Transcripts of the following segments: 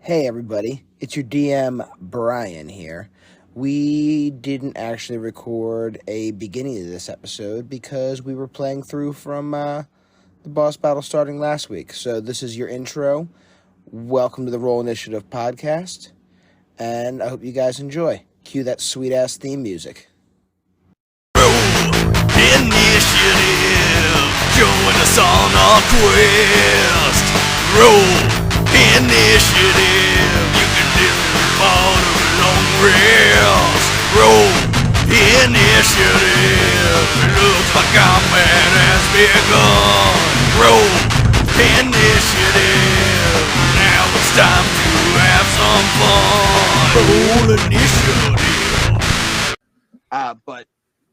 Hey everybody, it's your DM Brian here. We didn't actually record a beginning of this episode because we were playing through from the boss battle starting last week. So this is your intro. Welcome to the Roll Initiative podcast, and I hope you guys enjoy. Cue that sweet ass theme music. Initiative, join us on our quest. Roll initiative, you can live part of a long rest. Roll initiative, it looks like combat has begun. Roll initiative, now it's time to have some fun. Roll initiative. But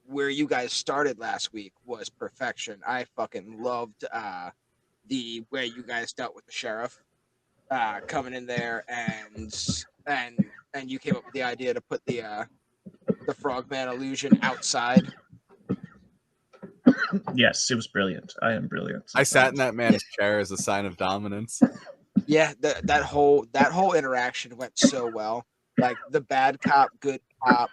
where you guys started last week was perfection. I fucking loved the way you guys dealt with the sheriff coming in there, and you came up with the idea to put the frogman illusion outside. Yes, it was brilliant. I am brilliant. I sat in that man's chair as a sign of dominance. Yeah, that whole interaction went so well. Like the bad cop, good cop,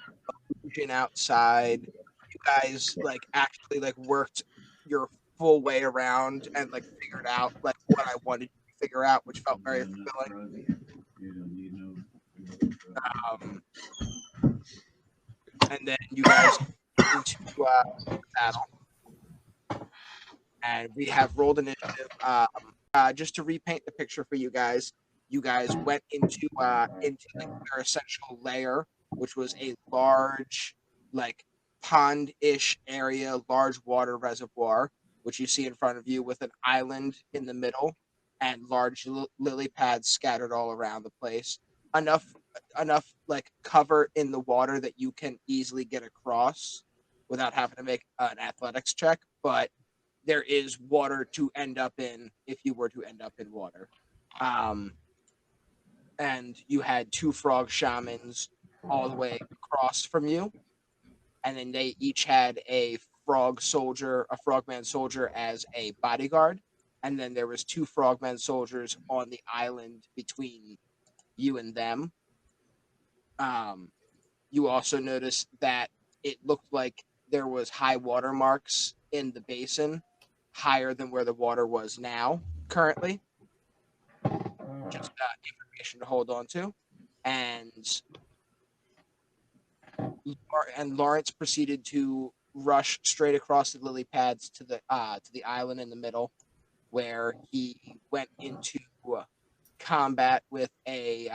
illusion outside. You guys actually worked your full way around and figured out what I wanted you to figure out, which felt very fulfilling. And then you guys into battle, and we have rolled initiative. Just to repaint the picture for you guys went into their essential lair, which was a large, pond-ish area, large water reservoir, which you see in front of you with an island in the middle and large lily pads scattered all around the place. Enough cover in the water that you can easily get across without having to make an athletics check, but there is water to end up in if you were to end up in water. And you had two frog shamans all the way across from you, and then they each had a frogman soldier as a bodyguard, and then there was two frogman soldiers on the island between you and them. You also noticed that it looked like there was high water marks in the basin, higher than where the water was now currently. Just information to hold on to. And Lawrence proceeded to rush straight across the lily pads to the island in the middle, where he went into combat with a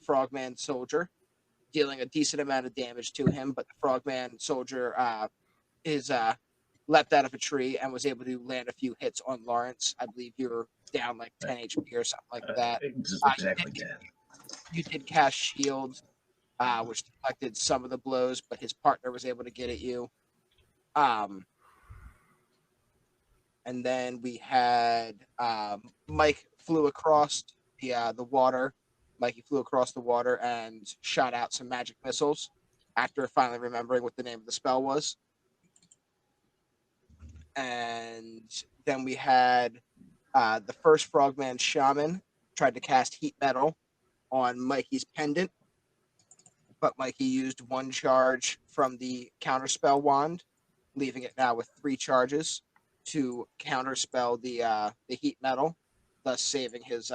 frogman soldier, dealing a decent amount of damage to him. But the frogman soldier leapt out of a tree and was able to land a few hits on Lawrence. I believe you were down 10 HP or something like that. Exactly. You did cast shields, which deflected some of the blows, but his partner was able to get at you. And then we had Mike flew across the water. Mikey flew across the water and shot out some magic missiles after finally remembering what the name of the spell was. And then we had the first frogman shaman tried to cast heat metal on Mikey's pendant, but Mikey used one charge from the counterspell wand, leaving it now with 3 charges to counterspell the heat metal, thus saving his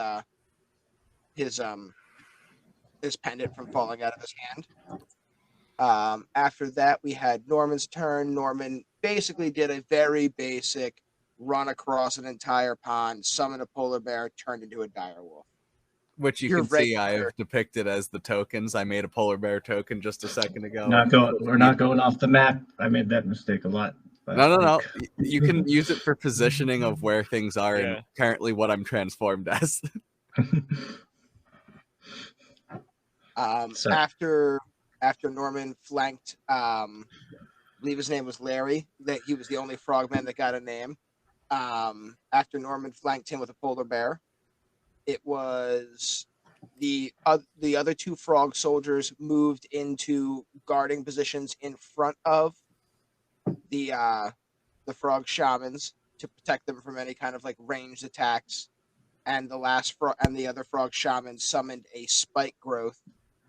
pendant from falling out of his hand. After that, we had Norman's turn. Norman basically did a very basic run across an entire pond, summon a polar bear, turned into a direwolf. Which you can see I have depicted as the tokens. I made a polar bear token just a second ago. We're not going off the map. I made that mistake a lot. No. You can use it for positioning of where things are and currently what I'm transformed as. After Norman flanked, I believe his name was Larry, that he was the only frogman that got a name. After Norman flanked him with a polar bear, it was the other 2 frog soldiers moved into guarding positions in front of the frog shamans to protect them from any kind of ranged attacks. and the other frog shaman summoned a spike growth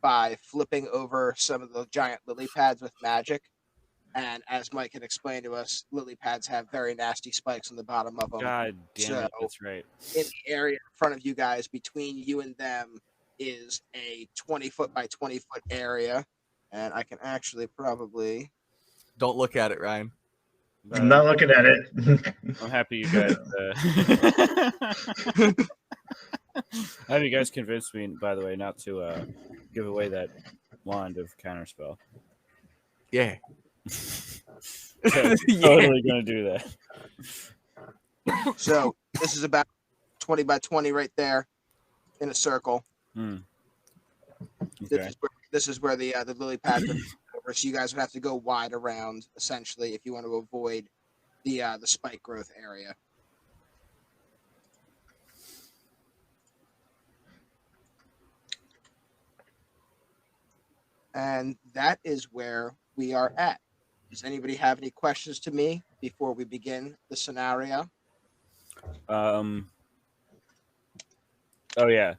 by flipping over some of the giant lily pads with magic. And as Mike had explained to us, lily pads have very nasty spikes on the bottom of them. God damn it, that's right. In the area in front of you guys, between you and them, is a 20-foot by 20-foot area. And I can actually probably... Don't look at it, Ryan. I'm not looking at it. I'm happy you guys. How do you guys convince me, by the way, not to give away that wand of counterspell? Yeah. Totally gonna do that. So this is about 20 by 20 right there, in a circle. Okay. This is where the lily pads are over. So you guys would have to go wide around, essentially, if you want to avoid the spike growth area. And that is where we are at. Does anybody have any questions to me before we begin the scenario? Oh yeah.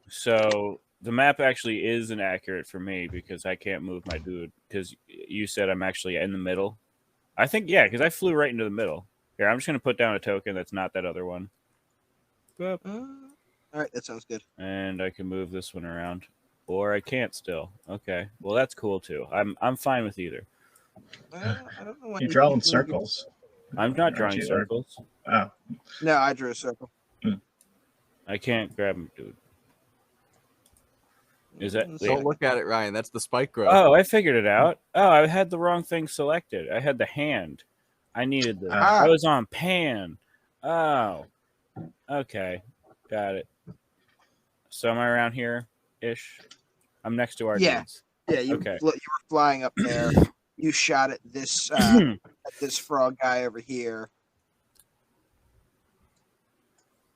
So the map actually is inaccurate for me because I can't move my dude. Because you said I'm actually in the middle. I think because I flew right into the middle. Here, I'm just gonna put down a token that's not that other one. All right, that sounds good. And I can move this one around, or I can't still. Okay, well that's cool too. I'm fine with either. I don't know why You draw in circles. I'm not drawing circles. Oh. No, I drew a circle. I can't grab him, dude. Is that? Don't look at it, Ryan. That's the spike growth. Oh, I figured it out. Oh, I had the wrong thing selected. I had the hand. I needed the. I was on pan. Oh, okay, got it. So am I around here ish? I'm next to our dudes. Yeah, you Okay. you were flying up there. You shot at this frog guy over here,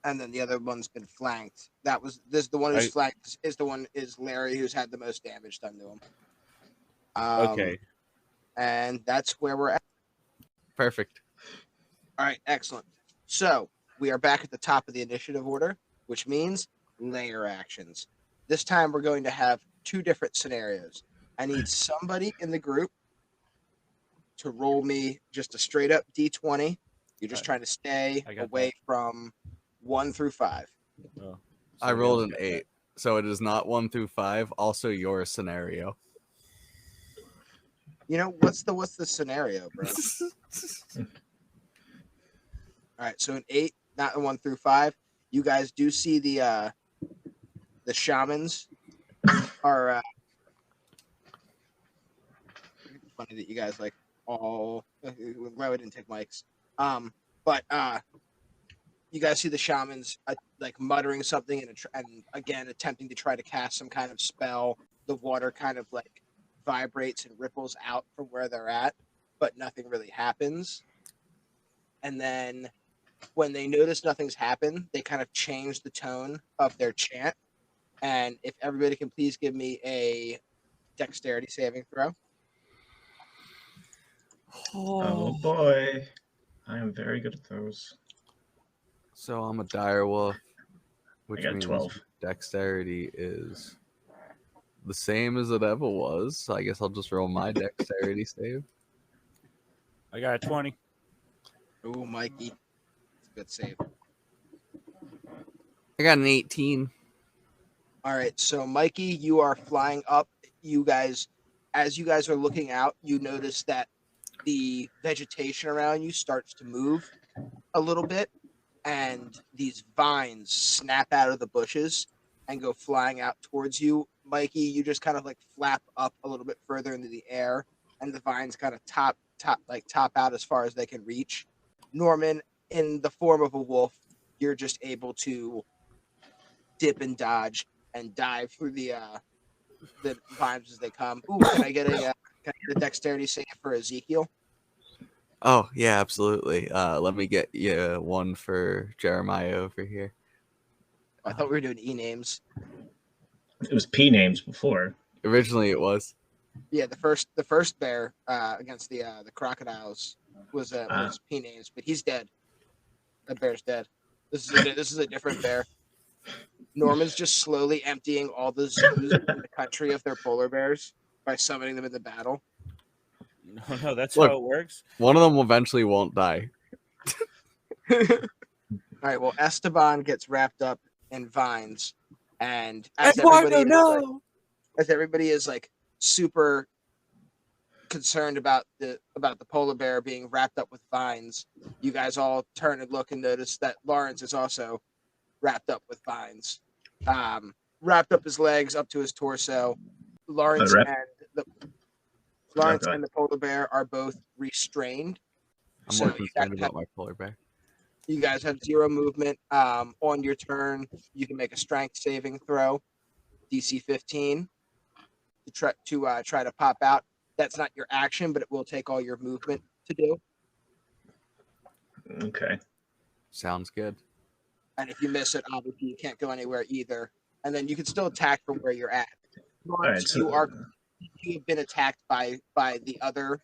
and then the other one's been flanked. The one who's flanked is Larry, who's had the most damage done to him. Okay. And that's where we're at. Perfect. All right, excellent. So we are back at the top of the initiative order, which means layer actions. This time we're going to have two different scenarios. I need somebody in the group to roll me just a straight up D20. You're just trying to stay away from 1 through 5. Oh, so I rolled an 8, so it is not 1 through 5. Also, your scenario. You know what's the scenario, bro? All right, so an 8, not a 1 through 5. You guys do see the shamans are. Funny that you guys like all. Glad we didn't take mics. But you guys see the shamans like muttering something and again attempting to try to cast some kind of spell. The water kind of like vibrates and ripples out from where they're at, but nothing really happens. And then when they notice nothing's happened, they kind of change the tone of their chant. And if everybody can please give me a dexterity saving throw. Oh boy. I am very good at those. So I'm a dire wolf, which I got means 12. dexterity is the same as it ever was. So I guess I'll just roll my dexterity save. I got a 20. Oh, Mikey. It's a good save. I got an 18. All right, so Mikey, you are flying up. As you guys are looking out, you notice that the vegetation around you starts to move a little bit, and these vines snap out of the bushes and go flying out towards you. Mikey, you just kind of like flap up a little bit further into the air, and the vines kind of top out as far as they can reach. Norman, in the form of a wolf, you're just able to dip and dodge and dive through the vines as they come. Ooh, can I get a dexterity save for Ezekiel? Oh, yeah, absolutely. Let me get you one for Jeremiah over here. I thought we were doing E names. It was P names before. Originally, it was. Yeah, the first bear against the crocodiles was P names, but he's dead. That bear's dead. This is a different bear. Norman's just slowly emptying all the zoos in the country of their polar bears by summoning them into battle. No, that's Look. how it works. One of them eventually won't die. All right. Well, Esteban gets wrapped up in vines, and as everybody is like super concerned about the polar bear being wrapped up with vines, you guys all turn and look and notice that Lawrence is also wrapped up with vines. Wrapped up his legs up to his torso. Lawrence and the polar bear are both restrained. I'm more concerned about my polar bear. You guys have 0 movement. On your turn, you can make a strength saving throw, DC 15, to try to pop out. That's not your action, but it will take all your movement to do. Okay. Sounds good. And if you miss it, obviously you can't go anywhere either. And then you can still attack from where you're at. Right, you have been attacked by the other.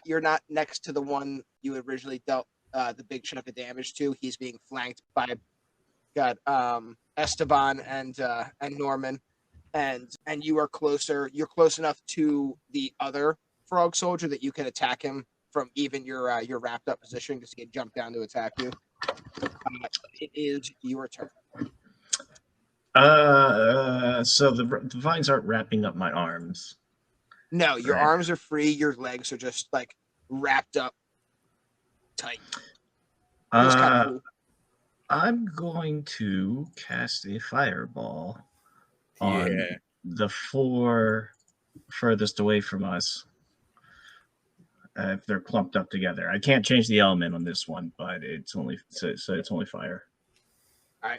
You're not next to the one you originally dealt the big chunk of damage to. He's being flanked by Esteban and Norman, and you are closer. You're close enough to the other frog soldier that you can attack him from even your wrapped up position because he can jump down to attack you. It is your turn. So the vines aren't wrapping up my arms. No, your arms are free. Your legs are just like wrapped up tight. I'm going to cast a fireball on the 4 furthest away from us. If they're clumped up together, I can't change the element on this one, but it's only it's only fire. All right.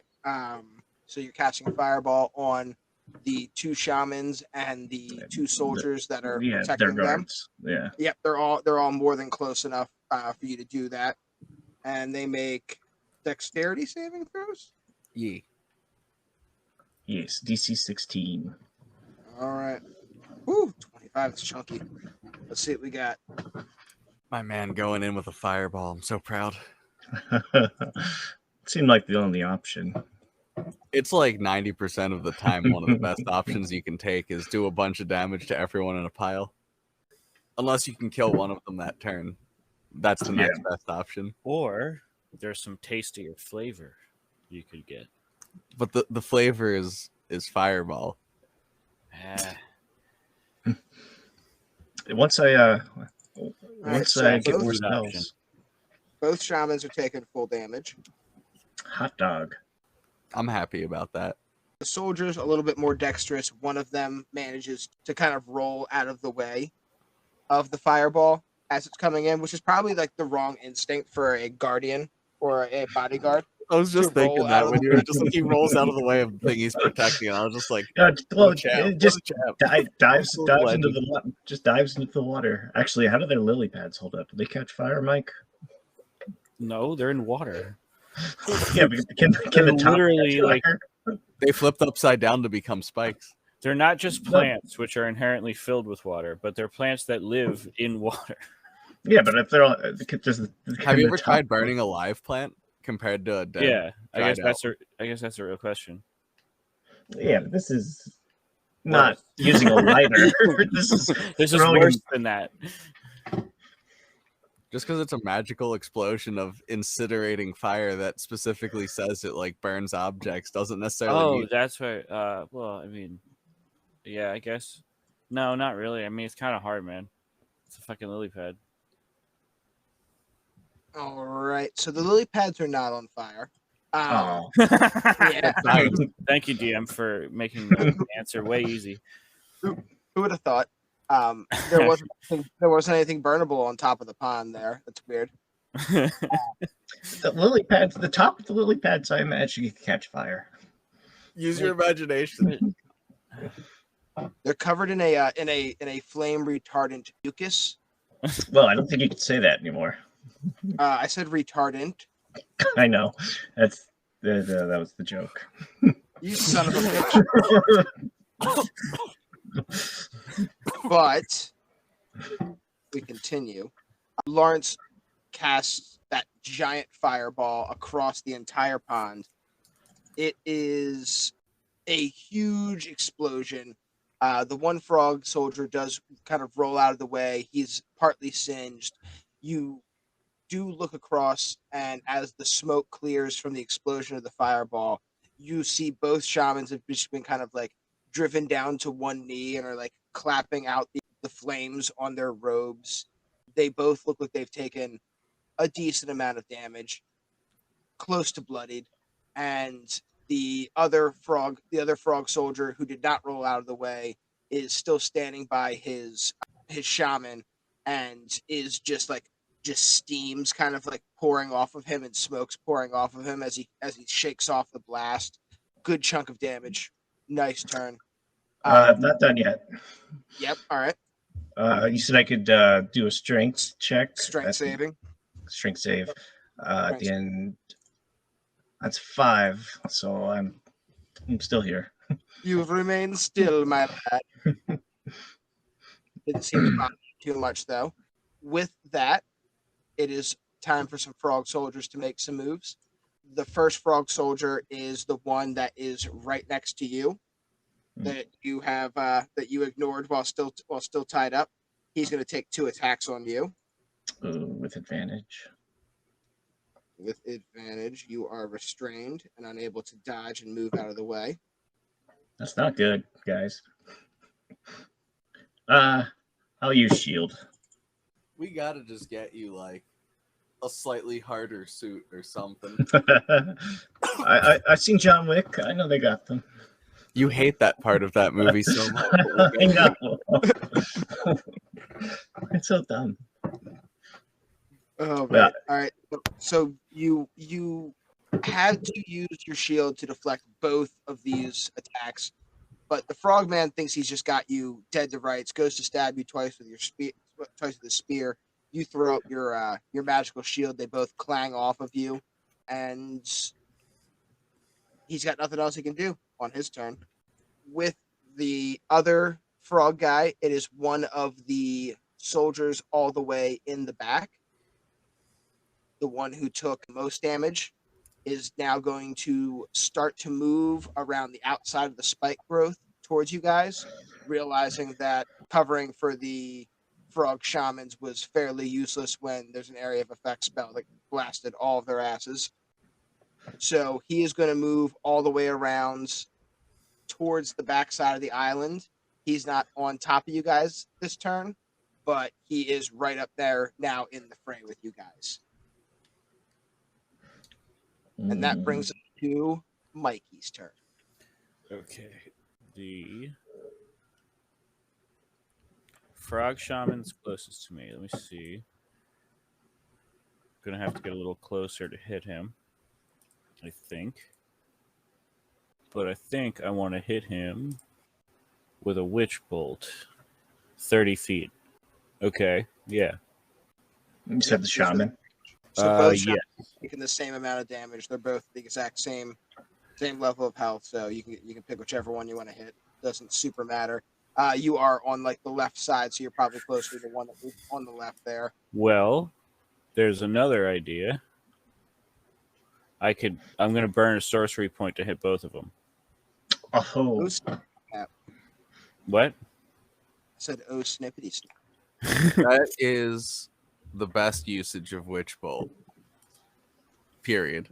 So you're casting a fireball on the 2 shamans and the 2 soldiers that are protecting them. Yeah. Yep, they're all more than close enough for you to do that, and they make dexterity saving throws. Yeah. Yes, DC 16. All right. Woo, 25. It's chunky. Let's see what we got. My man going in with a fireball. I'm so proud. Seemed like the only option. It's like 90% of the time one of the best options you can take is do a bunch of damage to everyone in a pile. Unless you can kill one of them that turn. That's the next best option. Or there's some tastier flavor you could get. But the flavor is fireball. Once I get more spells. Both shamans are taking full damage. Hot dog. I'm happy about that. The soldiers a little bit more dexterous. One of them manages to kind of roll out of the way of the fireball as it's coming in, which is probably like the wrong instinct for a guardian or a bodyguard. I was just thinking that when you were just like, he rolls out of the way of the thing he's protecting. I was just like, dives into the water. Actually, how do their lily pads hold up? Do they catch fire, Mike? No, they're in water. Yeah, but can the top literally like they flipped upside down to become spikes. They're not just plants which are inherently filled with water, but they're plants that live in water. Yeah, but if they're all, have you ever tried burning a live plant compared to a dead? Yeah, I guess that's a real question. Yeah, but this is not using a lighter. This is worse than that. Just because it's a magical explosion of incinerating fire that specifically says it like burns objects doesn't necessarily mean... that's right. Well, I mean, yeah, I guess. No, not really. I mean, it's kind of hard, man. It's a fucking lily pad. All right. So the lily pads are not on fire. Oh. Yeah. Thank you, DM, for making the answer way easy. Who would have thought? There wasn't anything burnable on top of the pond there. That's weird. The lily pads, the top of the lily pads, I imagine you can catch fire. Use your imagination. They're covered in a flame retardant mucus. Well, I don't think you can say that anymore. I said retardant. I know. That was the joke. You son of a bitch. But we continue. Lawrence casts that giant fireball across the entire pond. It is a huge explosion. The one frog soldier does kind of roll out of the way. He's partly singed. You do look across, and as the smoke clears from the explosion of the fireball, you see both shamans have just been kind of like driven down to one knee and are like clapping out the flames on their robes. They both look like they've taken a decent amount of damage, close to bloodied, and the other frog soldier who did not roll out of the way is still standing by his shaman and is just steams kind of like pouring off of him and smokes pouring off of him as he shakes off the blast. Good chunk of damage. Nice turn. Not done yet. Yep. All right. You said I could do a strength check. Strength saving. Strength save. At the Strength end, that's 5. So I'm still here. You've remained still, my lad. Didn't seem to bother you too much, though. With that, it is time for some frog soldiers to make some moves. The first frog soldier is the one that is right next to you, that you have that you ignored while still tied up. He's going to take 2 attacks on you. With advantage. With advantage, you are restrained and unable to dodge and move out of the way. That's not good, guys. I'll use shield. We gotta just get you like a slightly harder suit or something. I've seen John Wick. I know they got them. You hate that part of that movie so much. I know. It's so dumb. Oh, right. All right. So you had to use your shield to deflect both of these attacks, but the frogman thinks he's just got you dead to rights. Goes to stab you twice with the spear. You throw up your magical shield. They both clang off of you, and he's got nothing else he can do on his turn. With the other frog guy, it is one of the soldiers all the way in the back. The one who took most damage is now going to start to move around the outside of the spike growth towards you guys, realizing that covering for the frog shamans was fairly useless when there's an area of effect spell that blasted all of their asses. So he is going to move all the way around towards the backside of the island. He's not on top of you guys this turn, but he is right up there now in the fray with you guys. And that brings us to Mikey's turn. Okay. The frog shaman's closest to me. Let me see. Gonna have to get a little closer to hit him, I think. But I think I want to hit him with a witch bolt. 30 feet. Okay, yeah. You said the shaman? So both yeah. taking the same amount of damage. They're both the exact same level of health. So you can pick whichever one you want to hit. Doesn't super matter. You are on like the left side, so you're probably closer to the one that was on the left there. Well, there's another idea. I'm gonna burn a sorcery point to hit both of them. Oh. What? I said, oh, snippety snap. That is the best usage of Witch Bolt. Period.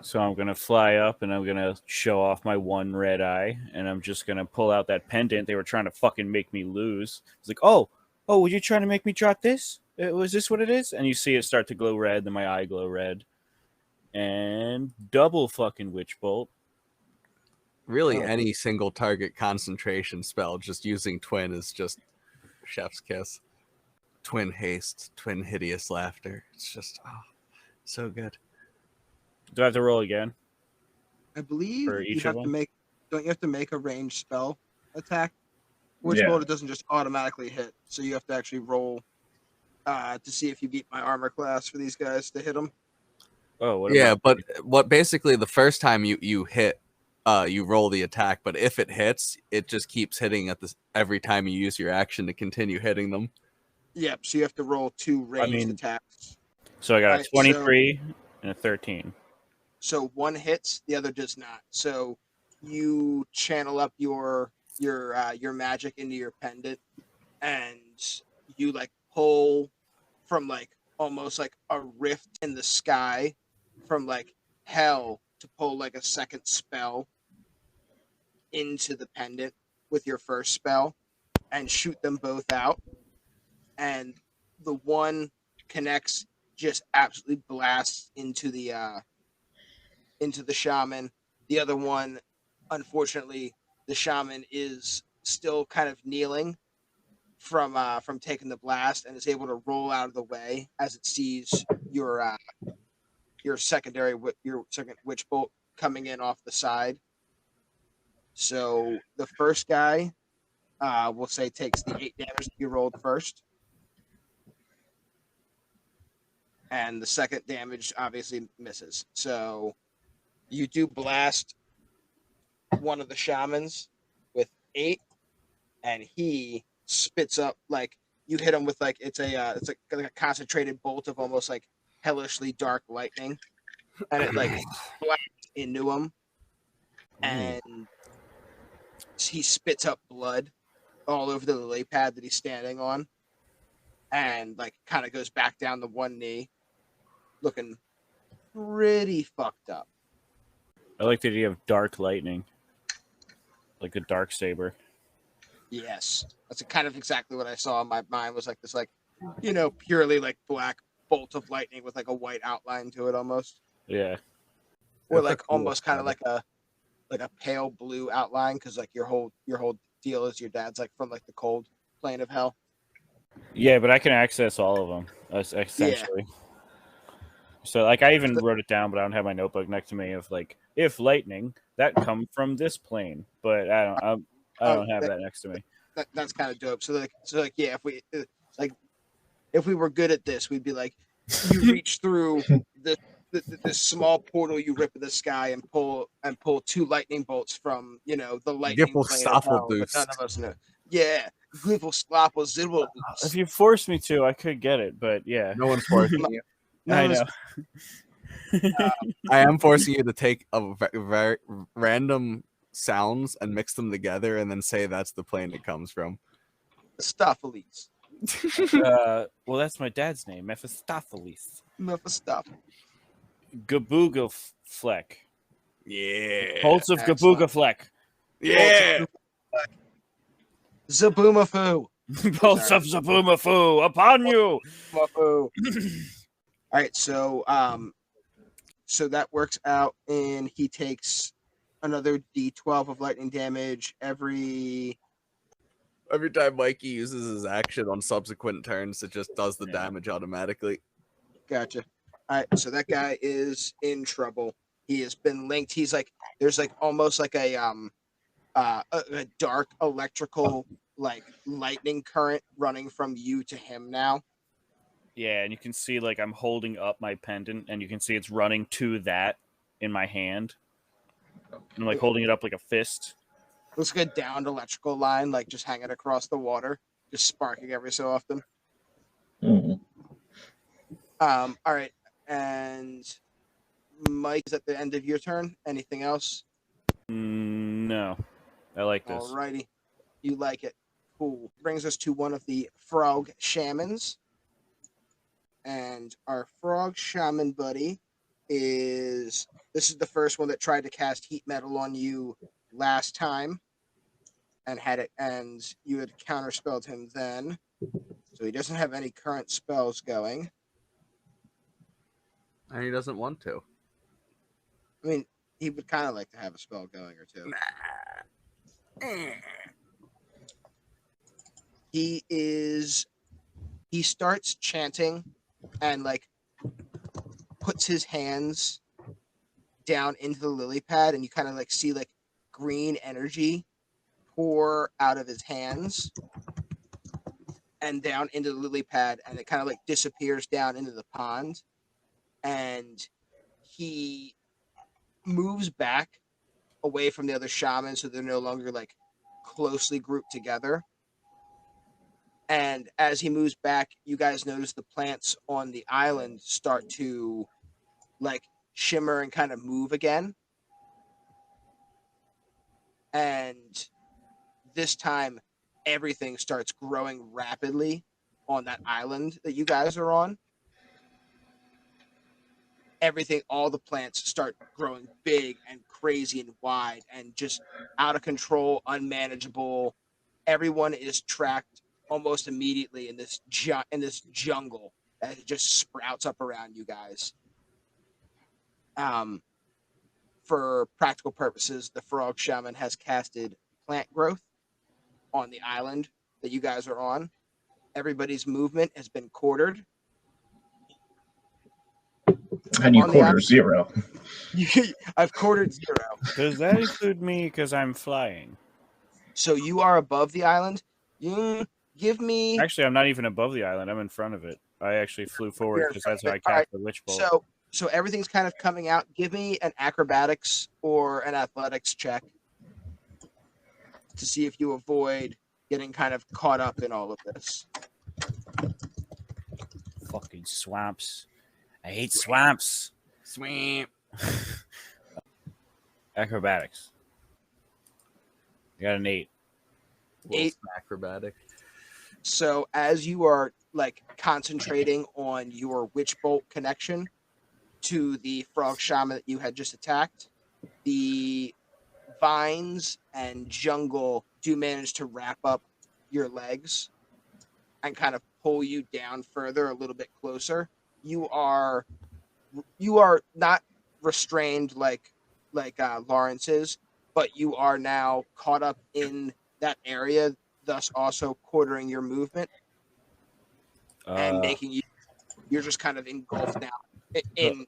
So I'm going to fly up and I'm going to show off my one red eye and I'm just going to pull out that pendant they were trying to fucking make me lose. It's like, oh, were you trying to make me drop this? Was this what it is? And you see it start to glow red, then my eye glow red. And double fucking Witch Bolt. Really, any single target concentration spell, just using Twin is just chef's kiss. Twin haste, twin hideous laughter. It's just, so good. Do I have to roll again? I believe For you each have of to them? don't you have to make a ranged spell attack? Which Yeah. bolt it doesn't just automatically hit. So you have to actually roll to see if you beat my armor class for these guys to hit them. Oh, what Yeah, about but what basically the first time you hit, you roll the attack, but if it hits, it just keeps hitting at this every time you use your action to continue hitting them. Yep, so you have to roll 2 ranged attacks. So I got Right, a 23 and a 13. So one hits, the other does not. So you channel up your magic into your pendant, and you like pull from like almost like a rift in the sky from like hell to pull like a second spell into the pendant with your first spell and shoot them both out. And the one connects, just absolutely blasts into the shaman. The other one, unfortunately, the shaman is still kind of kneeling from taking the blast and is able to roll out of the way as it sees your second witch bolt coming in off the side. So the first guy, we'll say, takes the 8 damage that you rolled first, and the second damage obviously misses. So you do blast one of the shamans with 8, and he spits up like you hit him with like it's like a concentrated bolt of almost like hellishly dark lightning, and it like blasts into him, and he spits up blood all over the lily pad that he's standing on, and like kind of goes back down the one knee, looking pretty fucked up. I like the idea of dark lightning, like a dark saber. Yes, that's kind of exactly what I saw in my mind. Was like this, like, purely like black bolt of lightning with like a white outline to it, almost. Yeah, or like almost kind of like a pale blue outline, because like your whole deal is your dad's like from like the cold plane of hell. Yeah, but I can access all of them essentially. Yeah. So like I even wrote it down, but I don't have my notebook next to me of like if lightning that come from this plane, but I don't have that next to me. That's kind of dope. So like yeah, if we were good at this, we'd be like, you reach through this small portal, you rip in the sky and pull 2 lightning bolts from the lightning plane of hell, but none of us know. Yeah, if you forced me to, I could get it, but yeah, no one's forcing you. I know. I am forcing you to take a very random sounds and mix them together, and then say that's the plane it comes from. Mephistopheles. Well, that's my dad's name, Mephistopheles. Mephistopheles. Gaboogafleck. Yeah. Bolts of Gaboogafleck. Yeah. Zaboomafoo. Bolts of Zaboomafoo upon you. All right, so that works out, and he takes another D12 of lightning damage every time Mikey uses his action on subsequent turns. It just does the damage automatically. Gotcha. All right, so that guy is in trouble. He has been linked. He's like, there's like almost like a dark electrical like lightning current running from you to him now. Yeah, and you can see like I'm holding up my pendant, and you can see it's running to that in my hand. I'm like holding it up like a fist. Looks like a downed electrical line, like just hanging across the water, just sparking every so often. Mm-hmm. All right, and Mike, is at the end of your turn. Anything else? No, I like this. Alrighty, you like it. Cool. Brings us to one of the frog shamans. And our frog shaman buddy this is the first one that tried to cast heat metal on you last time and you had counterspelled him then. So he doesn't have any current spells going. And he doesn't want to. I mean, he would kind of like to have a spell going or two. He starts chanting and like puts his hands down into the lily pad, and you kind of like see like green energy pour out of his hands and down into the lily pad, and it kind of like disappears down into the pond, and he moves back away from the other shamans so they're no longer like closely grouped together. And as he moves back, you guys notice the plants on the island start to like shimmer and kind of move again. And this time, everything starts growing rapidly on that island that you guys are on. Everything, all the plants start growing big and crazy and wide and just out of control, unmanageable. Everyone is tracked almost immediately in this jungle that just sprouts up around you guys. For practical purposes, the frog shaman has casted plant growth on the island that you guys are on. Everybody's movement has been quartered. And you quarter 0. I've quartered 0. Does that include me because I'm flying? So you are above the island. You give me. Actually, I'm not even above the island. I'm in front of it. I actually flew forward because that's how I cast the witch bolt. So everything's kind of coming out. Give me an acrobatics or an athletics check to see if you avoid getting kind of caught up in all of this. Fucking swamps. I hate swamps. Swamp. Acrobatics. I got an 8. 8 acrobatic. So as you are like concentrating on your witch bolt connection to the frog shaman that you had just attacked, the vines and jungle do manage to wrap up your legs and kind of pull you down further, a little bit closer. You are not restrained like Lawrence is, but you are now caught up in that area, thus also quartering your movement and making you're just kind of engulfed now in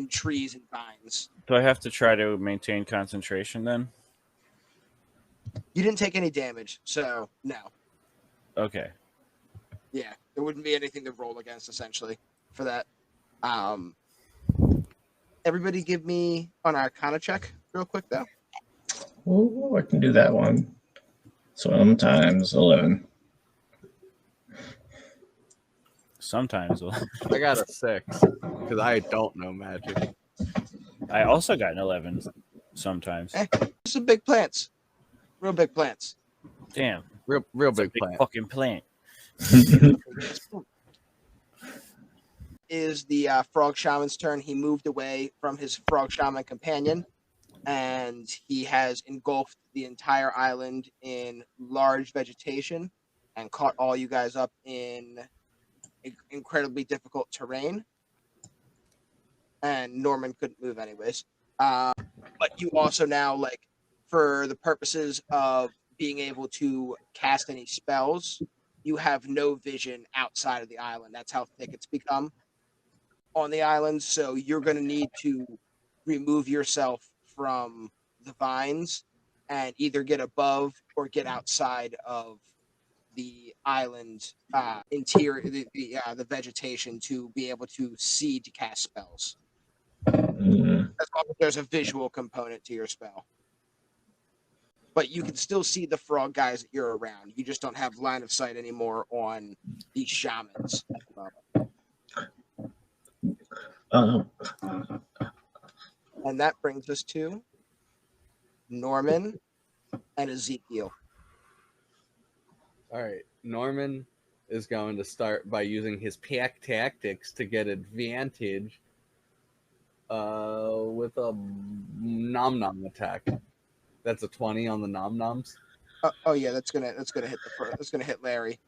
trees and vines. Do I have to try to maintain concentration then? You didn't take any damage, so no. Okay. Yeah, there wouldn't be anything to roll against essentially for that. Everybody give me an Arcana check real quick though. Oh, I can do that one. Sometimes 11. Sometimes. I got a 6 because I don't know magic. I also got an 11 sometimes. Some big plants. Real big plants. Damn. Real big plant. Fucking plant. Is the frog shaman's turn. He moved away from his frog shaman companion, and he has engulfed the entire island in large vegetation and caught all you guys up in incredibly difficult terrain. And Norman couldn't move anyways. But you also now, like, for the purposes of being able to cast any spells, you have no vision outside of the island. That's how thick it's become on the island. So you're going to need to remove yourself from the vines and either get above or get outside of the island interior, the vegetation, to be able to see to cast spells. Mm. As long as there's a visual component to your spell. But you can still see the frog guys that you're around. You just don't have line of sight anymore on these shamans at the moment. And that brings us to Norman and Ezekiel. All right. Norman is going to start by using his pack tactics to get advantage with a nom nom attack. That's a 20 on the nom noms. Oh yeah, that's gonna hit Larry.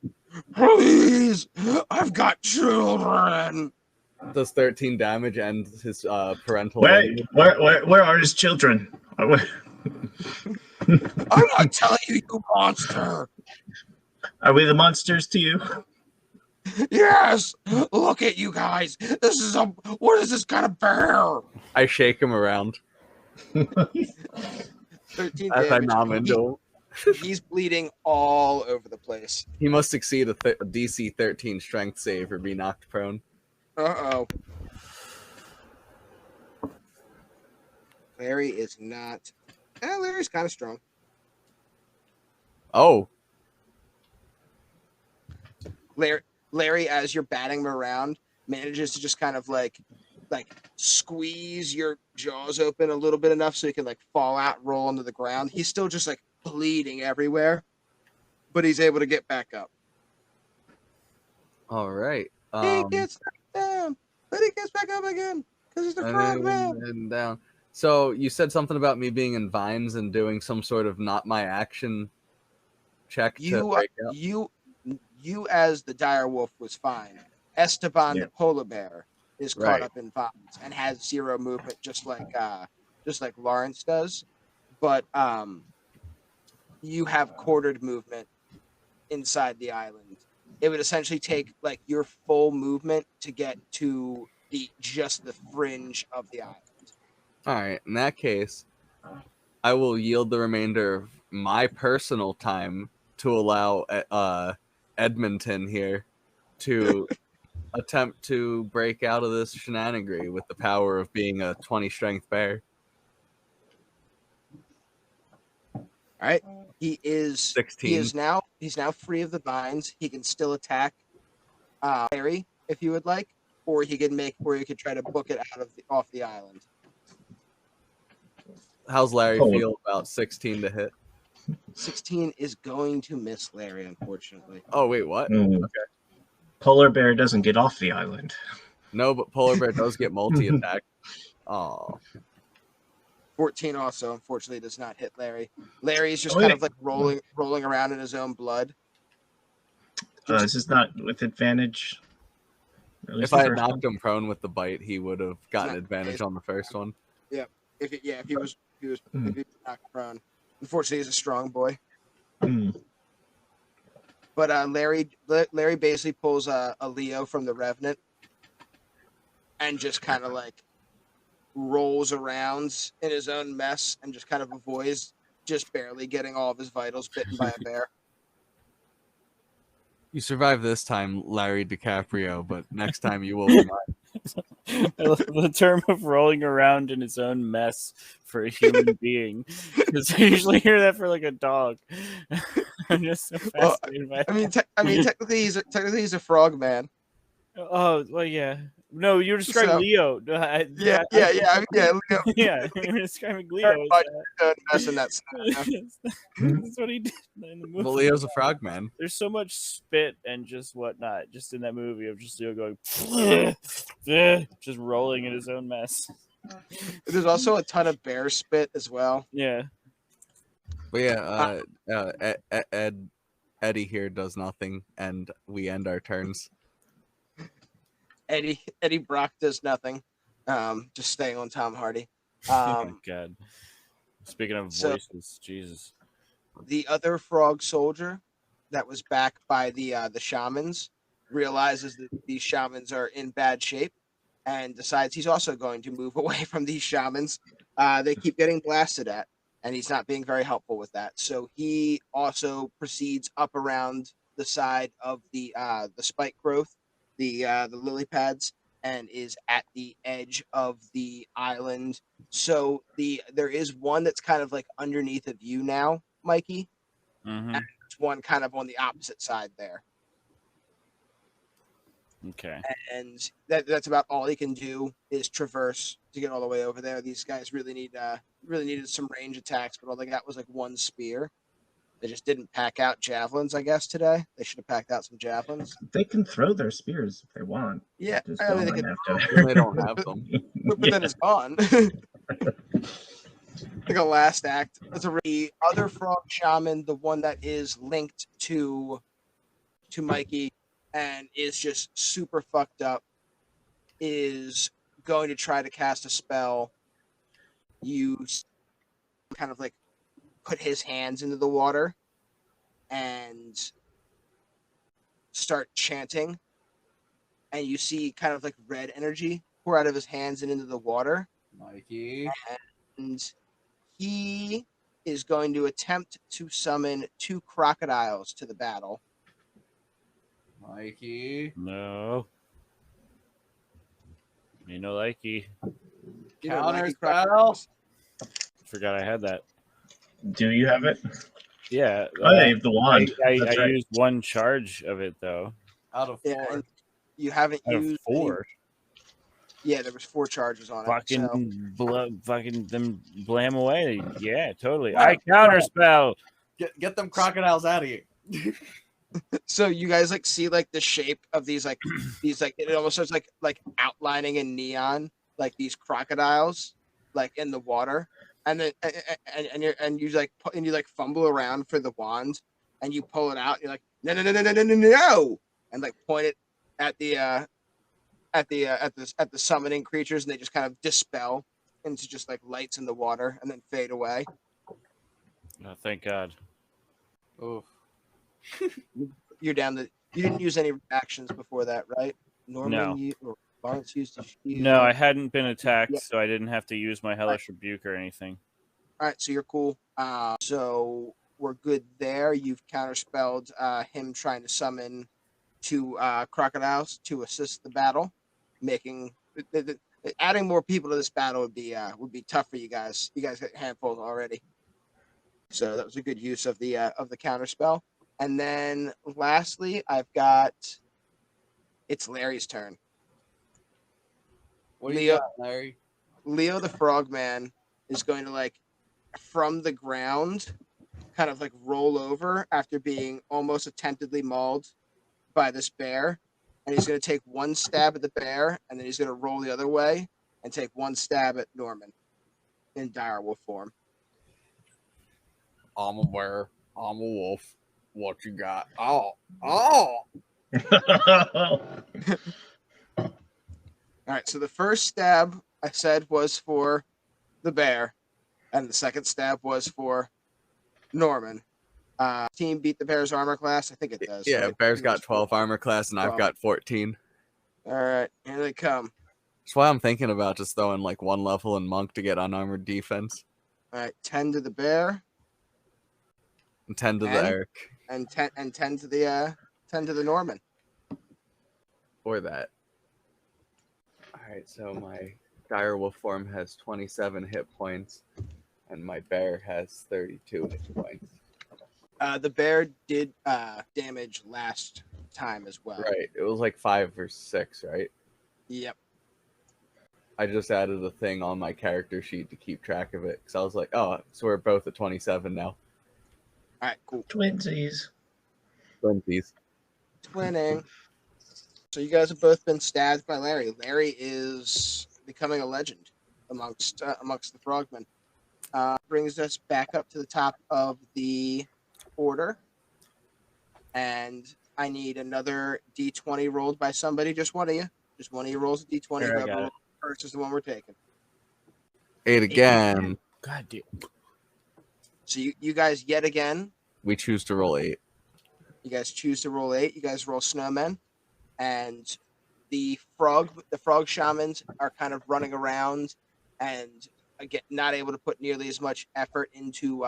Please, I've got children. Does 13 damage and his parental. Where are his children? I'm not telling you, you monster. Are we the monsters to you? Yes. Look at you guys. What is this kind of bear? I shake him around. 13 As I damage. nom into him. He's bleeding all over the place. He must succeed a DC 13 strength save or be knocked prone. Uh-oh. Larry is not... Larry's kind of strong. Oh. Larry, as you're batting him around, manages to just kind of like like squeeze your jaws open a little bit enough so he can like fall out, roll onto the ground. He's still just like bleeding everywhere, but he's able to get back up. All right. He gets down, but he gets back up again because he's the frogman. And down. So you said something about me being in vines and doing some sort of not my action check to break out. You as the dire wolf was fine. Esteban the polar bear is caught up in vines and has 0 movement, just like Lawrence does. But you have quartered movement inside the island. It would essentially take like your full movement to get to just the fringe of the island. All right. In that case, I will yield the remainder of my personal time to allow Edmonton here to attempt to break out of this shenanigan with the power of being a 20 strength bear. All right. He is 16. He's now free of the vines. He can still attack Larry if you would like, or he could try to book it off the island. How's Larry feel about 16 to hit? 16 is going to miss Larry, unfortunately. Oh wait, what? Okay. Polar bear doesn't get off the island. No, but polar bear does get multi-attack. Oh. 14 also, unfortunately, does not hit Larry. Larry is just kind of like rolling around in his own blood. Is this not with advantage? If I had knocked him prone with the bite, he would have gotten advantage on the first one. Yeah, if he was knocked prone. Unfortunately, he's a strong boy. But Larry basically pulls a Leo from the Revenant and just kind of like rolls around in his own mess and just kind of avoids just barely getting all of his vitals bitten by a bear. You survived this time, Larry DiCaprio, but next time you will be mine. I love the term of rolling around in his own mess for a human being. Because I usually hear that for like a dog. I'm just so fascinated by that. I mean, technically he's a frogman. Oh well, yeah. No, you were describing Leo. Yeah, Leo. Yeah, you were describing Leo. Messing that That's what he did in the movie. But Leo's a frogman. There's so much spit and just whatnot, just in that movie of just Leo going, just rolling in his own mess. There's also a ton of bear spit as well. Yeah. But yeah, Eddie here does nothing, and we end our turns. Eddie Brock does nothing. Just staying on Tom Hardy. Oh God. Speaking of voices, Jesus. The other frog soldier that was back by the shamans realizes that these shamans are in bad shape and decides he's also going to move away from these shamans. They keep getting blasted at, and he's not being very helpful with that. So he also proceeds up around the side of the spike growth, the lily pads, and is at the edge of the island. So there is one that's kind of like underneath of you now, Mikey. Mm-hmm. And there's one kind of on the opposite side there. Okay. And that's about all he can do is traverse to get all the way over there. These guys really needed some range attacks, but all they got was like one spear. They just didn't pack out javelins, I guess, today. They should have packed out some javelins. They can throw their spears if they want. Yeah, I mean, They don't have them. But then it's gone. Like a last act. The other frog shaman, the one that is linked to Mikey and is just super fucked up, is going to try to cast a spell. You kind of like put his hands into the water and start chanting, and you see kind of like red energy pour out of his hands and into the water. Mikey. And he is going to attempt to summon 2 crocodiles to the battle. Mikey. No. Me no likey. Counter spell. Forgot I had that. Do you have it? Yeah. Oh, yeah, you have the wand. I right. used one charge of it though. Out of 4. Yeah, and you haven't Out of used 4. Yeah, there was 4 charges on it. Fucking fucking them blam away. Yeah, totally. Right, I counterspell. Get them crocodiles out of here. So you guys like see like the shape of these like it almost looks like outlining in neon like these crocodiles like in the water, and then and you like fumble around for the wand, and you pull it out, and you're like no, and like point it at the at the summoning creatures, and they just kind of dispel into just like lights in the water and then fade away. Oh, thank God. Oof. You're down the. You didn't use any actions before that, right? Norman, or Lawrence used to shield. No, I hadn't been attacked, Yeah. so I didn't have to use my hellish rebuke or anything. All right, so you're cool. So we're good there. You've counterspelled him trying to summon 2 crocodiles to assist the battle, making adding more people to this battle would be tough for you guys. You guys got handfuls already, so that was a good use of the counterspell. And then lastly, I've got it's Larry's turn. What do you got, Larry? Leo the Frogman is going to like from the ground kind of like roll over after being almost attemptedly mauled by this bear, and he's going to take 1 stab at the bear, and then he's going to roll the other way and take 1 stab at Norman in direwolf form. I'm a bear. I'm a wolf. What you got? Oh. All right, so the first stab I said was for the bear, and the second stab was for Norman. Team beat the bear's armor class. I think it does. Yeah, right? bear's got 12 armor class, and I've 12. got 14. All right, here they come. That's why I'm thinking about just throwing like 1 level in monk to get unarmored defense. All right, 10 to the bear, And 10 to the 10? Eric. and 10 to the Norman. Or that. Alright, so my direwolf form has 27 hit points, and my bear has 32 hit points. The bear did damage last time as well. Right, it was like 5 or 6, right? Yep. I just added a thing on my character sheet to keep track of it, because I was like, oh, so we're both at 27 now. All right, cool. Twinsies. Twinsies. Twinning. So you guys have both been stabbed by Larry. Larry is becoming a legend amongst the frogmen. Brings us back up to the top of the order, and I need another D20 rolled by somebody. Just one of you. Just one of you rolls a D20. Here, I Whoever got it. rolls first is the one we're taking. 8 again. God damn. So you guys yet again. We choose to roll 8. You guys choose to roll 8. You guys roll snowmen, and the frog shamans are kind of running around and again not able to put nearly as much effort into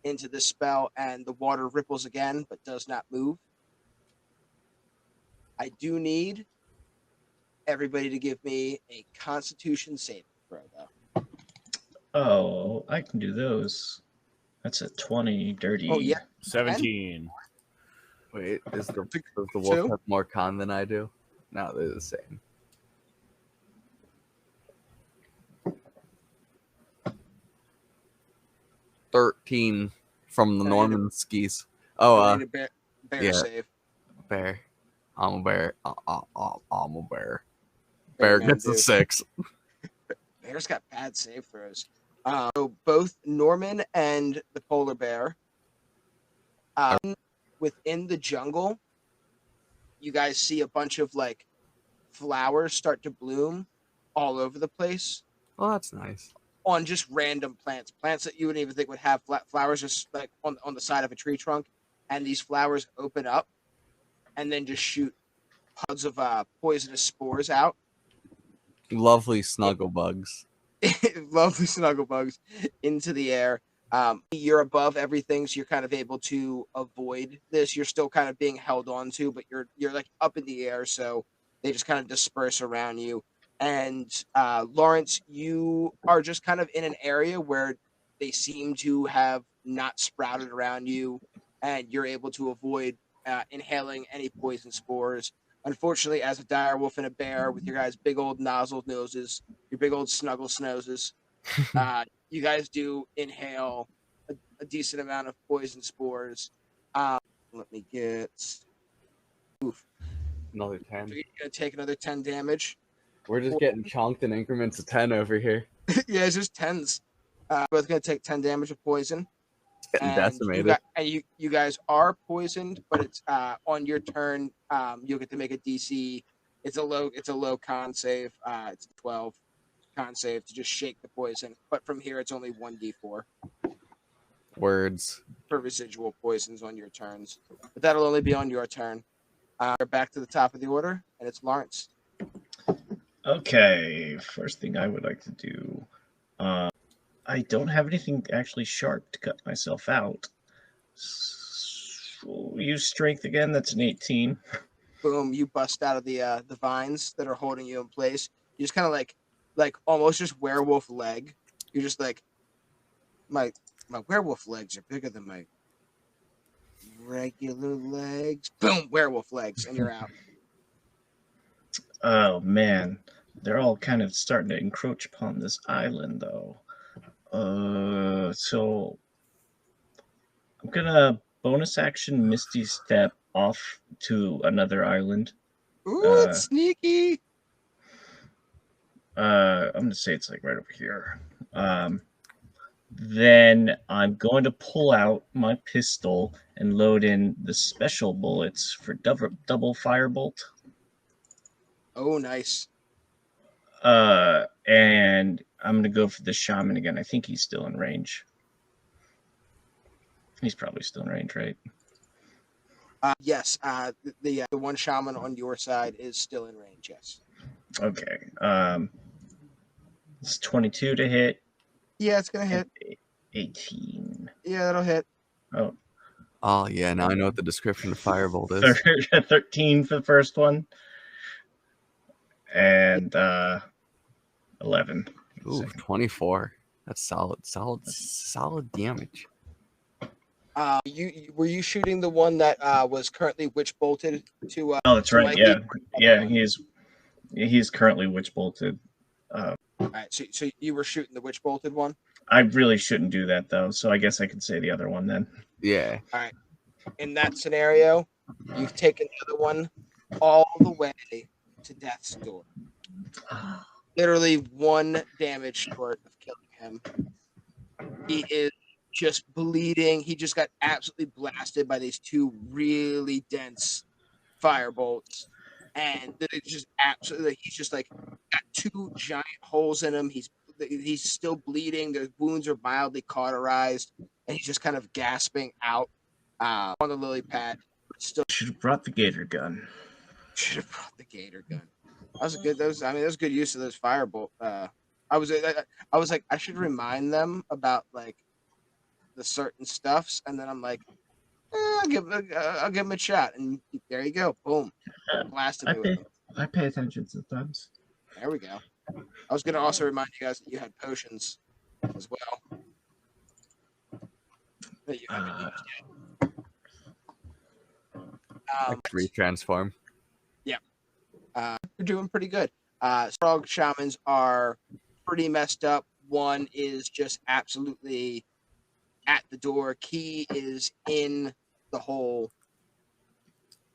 this spell, and the water ripples again but does not move. I do need everybody to give me a Constitution saving throw, though. Oh, I can do those. That's a 20 dirty. Oh yeah, 17. Wait, does the wolf Two? have more con than I do? No, they're the same. $13 from the I need Norman skis. I Oh, need a bear yeah. save. bear. I'm a bear. I'm a bear. Bear Bear gets a do. 6. Bear's got bad save throws. So both Norman and the polar bear, within the jungle, you guys see a bunch of like flowers start to bloom all over the place Oh, that's nice. on just random plants that you wouldn't even think would have flowers, just like on the side of a tree trunk, and these flowers open up and then just shoot pods of poisonous spores out. Lovely snuggle bugs. Lovely snuggle bugs into the air. You're above everything, so you're kind of able to avoid this. You're still kind of being held on to, but you're like up in the air, so they just kind of disperse around you. And Lawrence, you are just kind of in an area where they seem to have not sprouted around you, and you're able to avoid inhaling any poison spores. Unfortunately, as a dire wolf and a bear with your guys' big old nozzle noses, your big old snuggle snoses, you guys do inhale a decent amount of poison spores. Let me get. Oof. Another 10. You're gonna take another 10 damage. We're just getting chonked in increments of 10 over here. Yeah, it's just 10s. Both gonna take 10 damage of poison. Getting And decimated. you guys are poisoned, but it's on your turn. You'll get to make a DC. It's a low con save. It's a 12 con save to just shake the poison. But from here, it's only 1d4 Words. for residual poisons on your turns. But that'll only be on your turn. We're back to the top of the order, and it's Lawrence. Okay, first thing I would like to do. I don't have anything actually sharp to cut myself out. So use strength again. That's an 18. Boom! You bust out of the vines that are holding you in place. You just kind of like almost just werewolf leg. You're just like my werewolf legs are bigger than my regular legs. Boom! Werewolf legs, and you're out. Oh man, they're all kind of starting to encroach upon this island, though. So I'm gonna bonus action Misty Step off to another island. Ooh, it's sneaky. I'm gonna say it's like right over here. Then I'm going to pull out my pistol and load in the special bullets for double firebolt. Oh, nice. And I'm gonna go for the shaman again. I think he's still in range. He's probably still in range, right? Yes. The one shaman on your side is still in range. Yes. Okay. It's 22 to hit. Yeah, it's gonna hit. 18. Yeah, that'll hit. Oh, yeah. Now I know what the description of Firebolt is. 13 for the first one. And 11. Ooh, 24. That's solid damage. Were you shooting the one that was currently witch bolted to? Oh, that's right. Mikey? Yeah. He's currently witch bolted. All right. So you were shooting the witch bolted one. I really shouldn't do that though. So I guess I could say the other one then. Yeah. All right. In that scenario, you've taken the other one all the way to death's door. Literally 1 damage short of killing him. He is just bleeding. He just got absolutely blasted by these 2 really dense firebolts. And it's just absolutely, he's just like got 2 giant holes in him. He's still bleeding. The wounds are mildly cauterized, and he's just kind of gasping out on the lily pad. But still, Should have brought the gator gun. should have brought the gator gun. That was good use of those firebolt. I was like, I should remind them about like the certain stuffs, and then I'm like, I'll give him a shot, and there you go, boom, blasted me with them. I pay attention sometimes. There we go. I was going to also remind you guys that you had potions as well. That you haven't used yet. Retransform. Yeah. You're doing pretty good. Frog shamans are pretty messed up. One is just absolutely at the door. Key is in the hole.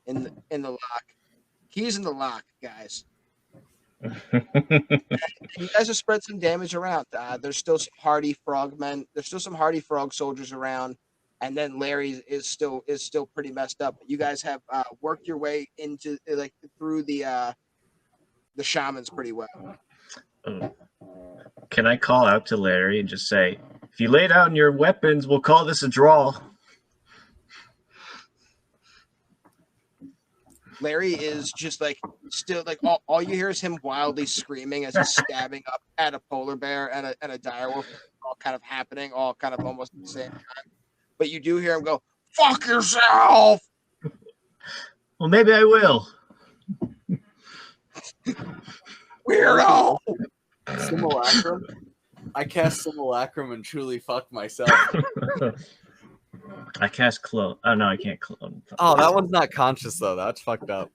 In the lock. Key's in the lock, guys. You guys have spread some damage around. There's still some hardy frogmen. There's still some hardy frog soldiers around, and then Larry is still pretty messed up. You guys have worked your way into through the shamans pretty well. Can I call out to Larry and just say, if you lay down your weapons, we'll call this a draw? Larry is just like still like all you hear is him wildly screaming as he's stabbing up at a polar bear and a direwolf, all kind of happening, all kind of almost at the same time. But you do hear him go, "Fuck yourself!" Well, maybe I will. Weirdo. Simulacrum. I cast Simulacrum and truly fucked myself. I cast clone. Oh no, I can't clone. Oh, that one's not conscious though. That's fucked up.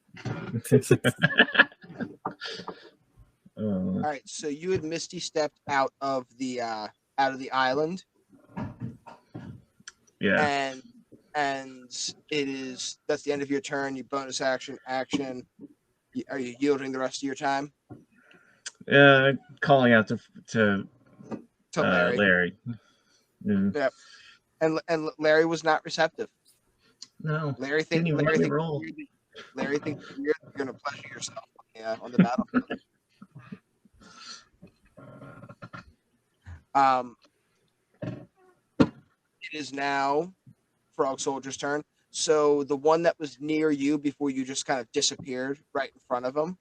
All right, so you had Misty stepped out of the island, Yeah. and that's the end of your turn. You bonus action. Are you yielding the rest of your time Calling out to to Larry? Larry. Yep. And Larry was not receptive. No. Larry Didn't even let me roll. Larry thinks you're going to pleasure yourself on the battlefield. It is now Frog Soldier's turn. So the one that was near you before you just kind of disappeared right in front of him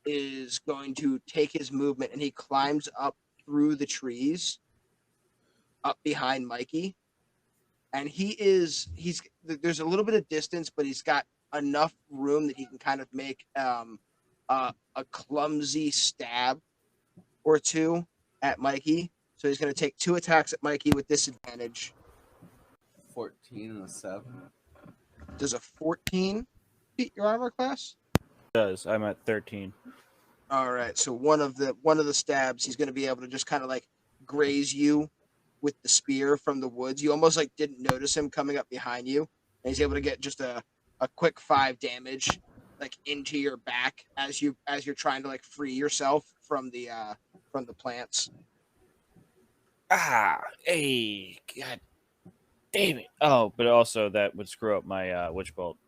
is going to take his movement, and he climbs up through the trees up behind Mikey. And he's there's a little bit of distance, but he's got enough room that he can kind of make a clumsy stab or two at Mikey. So he's going to take 2 attacks at Mikey with disadvantage. 14 and a 7. Does a 14 beat your armor class? It does. I'm at 13. All right. So one of the stabs, he's going to be able to just kind of like graze you with the spear from the woods. You almost like didn't notice him coming up behind you, and he's able to get just a quick 5 damage like into your back as you're trying to like free yourself from the plants. Hey, god damn it. Oh, but also that would screw up my witch bolt.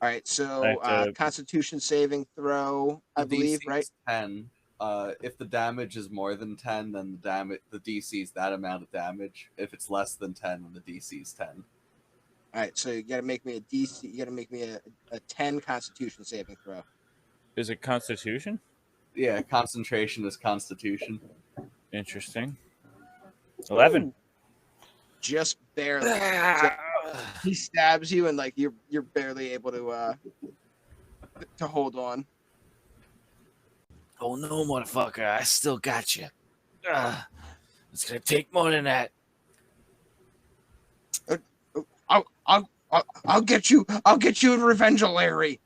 All right, so Constitution saving throw, I believe, right? 10. If the damage is more than 10, then the DC is that amount of damage. If it's less than 10, then the DC is 10. All right, so you got to make me a DC. You got to make me a 10 Constitution saving throw. Is it Constitution? Yeah, concentration is Constitution. Interesting. 11. Just barely. He stabs you, and like you're barely able to hold on. Oh no, motherfucker! I still got you. It's gonna take more than that. I'll get you. I'll get you in revenge, Larry.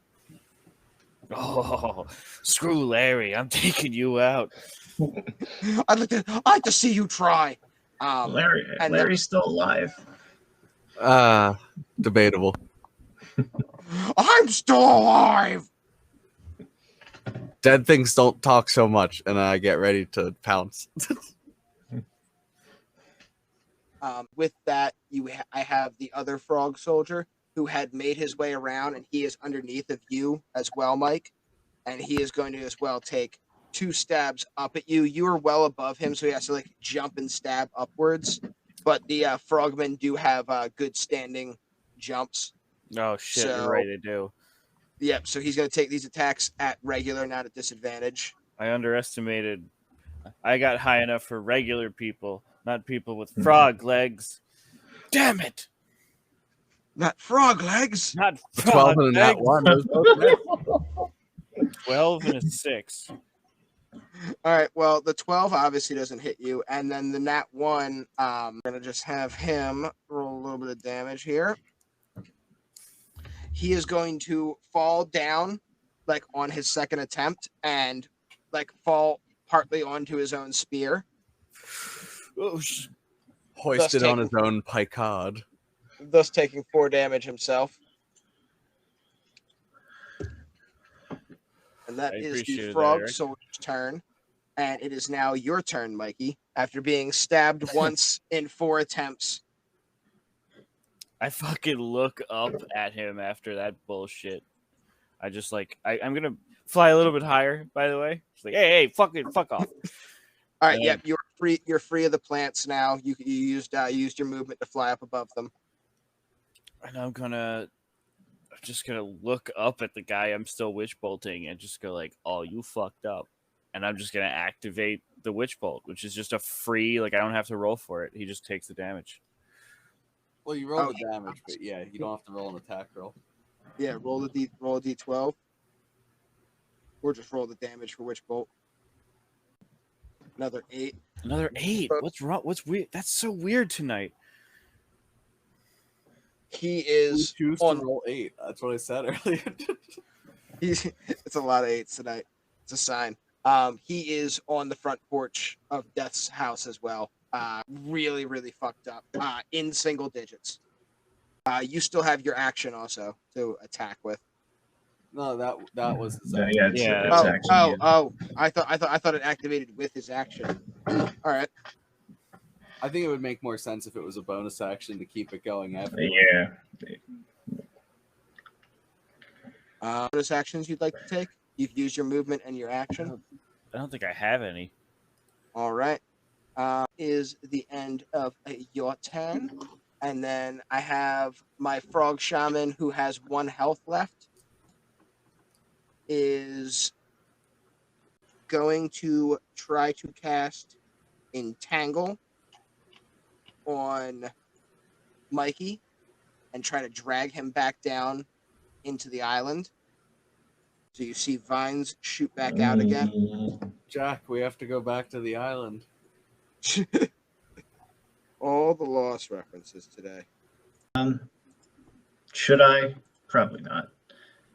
Oh, screw Larry! I'm taking you out. I'd like to see you try. Larry's still alive. Debatable. I'm still alive. Dead things don't talk so much, and I get ready to pounce. With that, I have the other frog soldier who had made his way around, and he is underneath of you as well, Mike. And he is going to as well take 2 stabs up at you. You are well above him, so he has to like jump and stab upwards. But the frogmen do have good standing jumps. Oh shit! So, you're right, they do. Yep. So he's going to take these attacks at regular, not at disadvantage. I underestimated. I got high enough for regular people, not people with frog legs. Damn it! Not frog legs. Not 12 frog and a nat legs. 1. 12 and a 6. All right. Well, the 12 obviously doesn't hit you, and then the nat 1. I'm gonna just have him roll a little bit of damage here. He is going to fall down, like on his second attempt, and like fall partly onto his own spear. Hoisted on his own picard. Thus taking 4 damage himself. And that is the frog soldier's turn. And it is now your turn, Mikey, after being stabbed once in 4 attempts. I fucking look up at him after that bullshit. I just like I'm gonna fly a little bit higher, by the way. It's like, hey, fuck off. All right, yep, you're free. You're free of the plants now. You used your movement to fly up above them. And I'm just gonna look up at the guy I'm still witch bolting and just go like, "Oh, you fucked up," and I'm just gonna activate the witch bolt, which is just a free. Like I don't have to roll for it. He just takes the damage. Well, you roll the damage, but yeah, you don't have to roll an attack roll. Yeah, roll a d12, or just roll the damage for witch bolt. Another 8. Another 8. What's wrong? What's weird? That's so weird tonight. He is Choose to on. roll 8. That's what I said earlier. It's a lot of 8s tonight. It's a sign. He is on the front porch of Death's house as well. Really, really fucked up. In single digits. You still have your action also to attack with. No, that was his Yeah, it's, Yeah, it's Oh, actually. I thought it activated with his action. All right. I think it would make more sense if it was a bonus action to keep it going after. Yeah. Bonus actions you'd like to take? You've used your movement and your action. I don't think I have any. All right. Is the end of your turn. And then I have my frog shaman who has 1 health left. Is going to try to cast Entangle on Mikey and try to drag him back down into the island. So you see vines shoot back out again. Jack, we have to go back to the island. All the Lost references today. Should I? Probably not.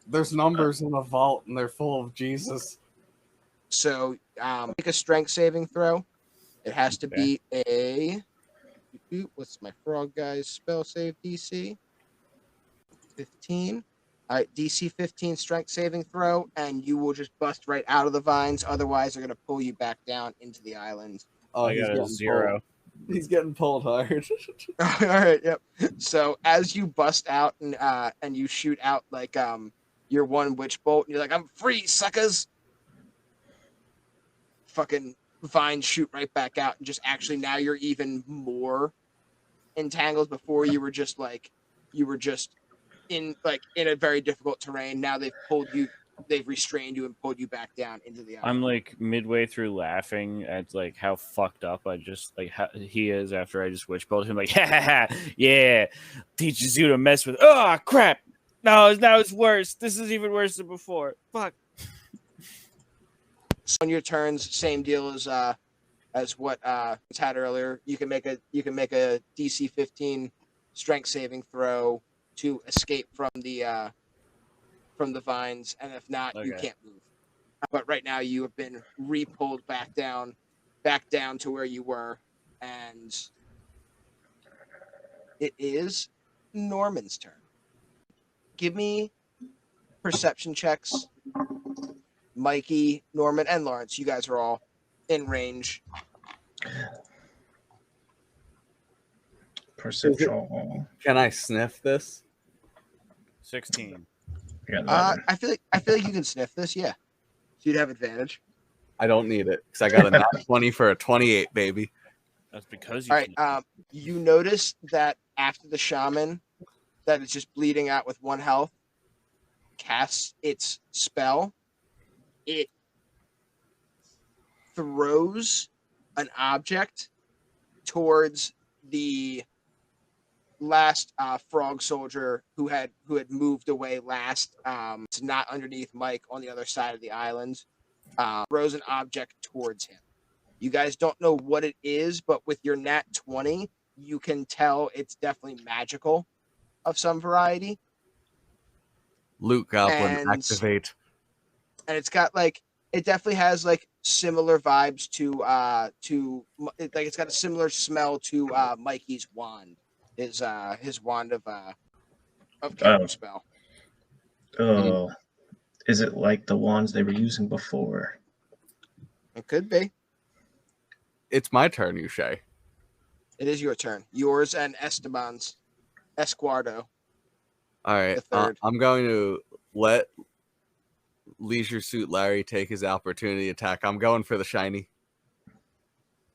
There's numbers in the vault, and they're full of Jesus. So make a strength saving throw. It has to be a. What's my frog guy's spell save DC? 15. All right, DC 15 strength saving throw, and you will just bust right out of the vines. Otherwise, they're going to pull you back down into the island. Oh, I got a 0. Pulled. He's getting pulled hard. All right, yep. So as you bust out and you shoot out like your 1 witch bolt, and you're like, "I'm free, suckers!" Fucking vines shoot right back out, and just actually now you're even more entangled. Before you were just in a very difficult terrain. Now they've restrained you and pulled you back down into the island. I'm like midway through laughing at like how fucked up I just like how he is after I just witchbolt him. Like, ha ha ha, yeah, teaches you to mess with. Oh crap! No, now it's worse. This is even worse than before. Fuck. So on your turns, same deal as what was had earlier. You can make a DC 15 strength saving throw to escape from the vines, and if not, you can't move. But right now, you have been re-pulled back down to where you were, and it is Norman's turn. Give me perception checks. Mikey, Norman, and Lawrence, you guys are all in range. Perception. Can I sniff this? 16. I feel like you can sniff this. Yeah, so you'd have advantage. I don't need it because I got a nat 20 for a 28, baby. That's because you. All right. You notice that after the shaman, that it's just bleeding out with 1 health, casts its spell. It throws an object towards the last frog soldier who had moved away last. It's not underneath Mike on the other side of the island. Throws an object towards him. You guys don't know what it is, but with your nat 20, you can tell it's definitely magical of some variety. Loot Goblin, activate. And it's got it definitely has similar vibes to it's got a similar smell to Mikey's wand, his wand of counterspell. Oh, is it like the wands they were using before? It could be. It's my turn, Ushay. It is your turn. Yours and Esteban's. Esquardo. All right. I'm going to let Leisure Suit Larry take his opportunity attack. I'm going for the shiny.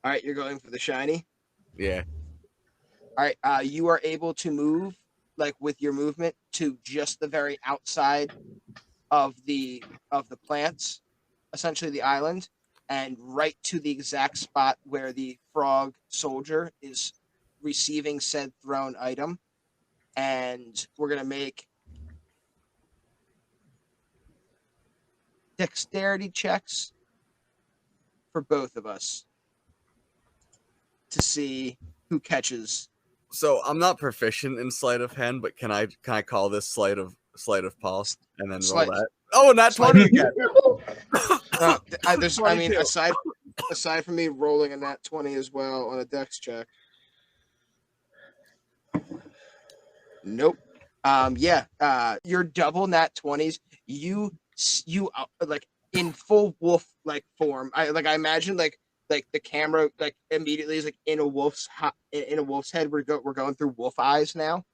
All right, you're going for the shiny? Yeah. All right, you are able to move with your movement to just the very outside of the plants, essentially the island, and right to the exact spot where the frog soldier is receiving said thrown item. And we're going to make dexterity checks for both of us to see who catches So I'm not proficient in sleight of hand, but can I call this sleight of paw and then roll that? Oh, not 20 again. I mean, aside from me rolling a nat 20 as well on a dex check. Nope. Your double nat 20s. You like in full wolf like form. I imagine like the camera like immediately is like in a wolf's head. We're going through wolf eyes now,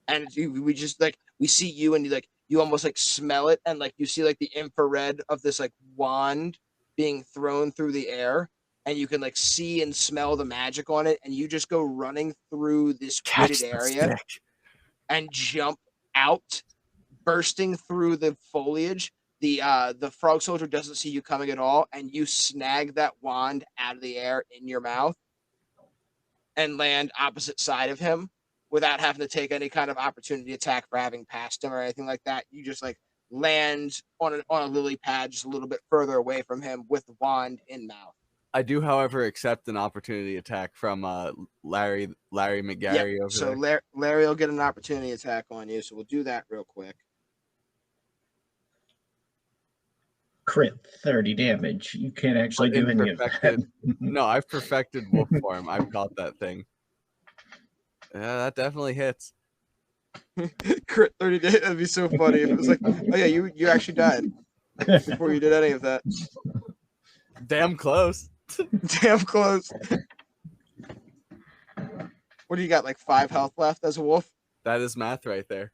and we just like we see you and you almost like smell it, and like you see like the infrared of this like wand being thrown through the air, and you can like see and smell the magic on it, and you just go running through this wooded area and jump out, bursting through the foliage. The frog soldier doesn't see you coming at all, and you snag that wand out of the air in your mouth and land opposite side of him without having to take any kind of opportunity attack for having passed him or anything like that. You just like land on a lily pad just a little bit further away from him with the wand in mouth. I do, however, accept an opportunity attack from Larry McGarry over so there. Larry will get an opportunity attack on you, so we'll do that real quick. Crit 30 damage. You can't actually do any of that. No, I've perfected wolf form. I've got that thing. Yeah, that definitely hits. Crit 30 damage. That'd be so funny if it was like, oh yeah, you actually died before you did any of that. Damn close. Damn close. What do you got? Like 5 health left as a wolf? That is math right there.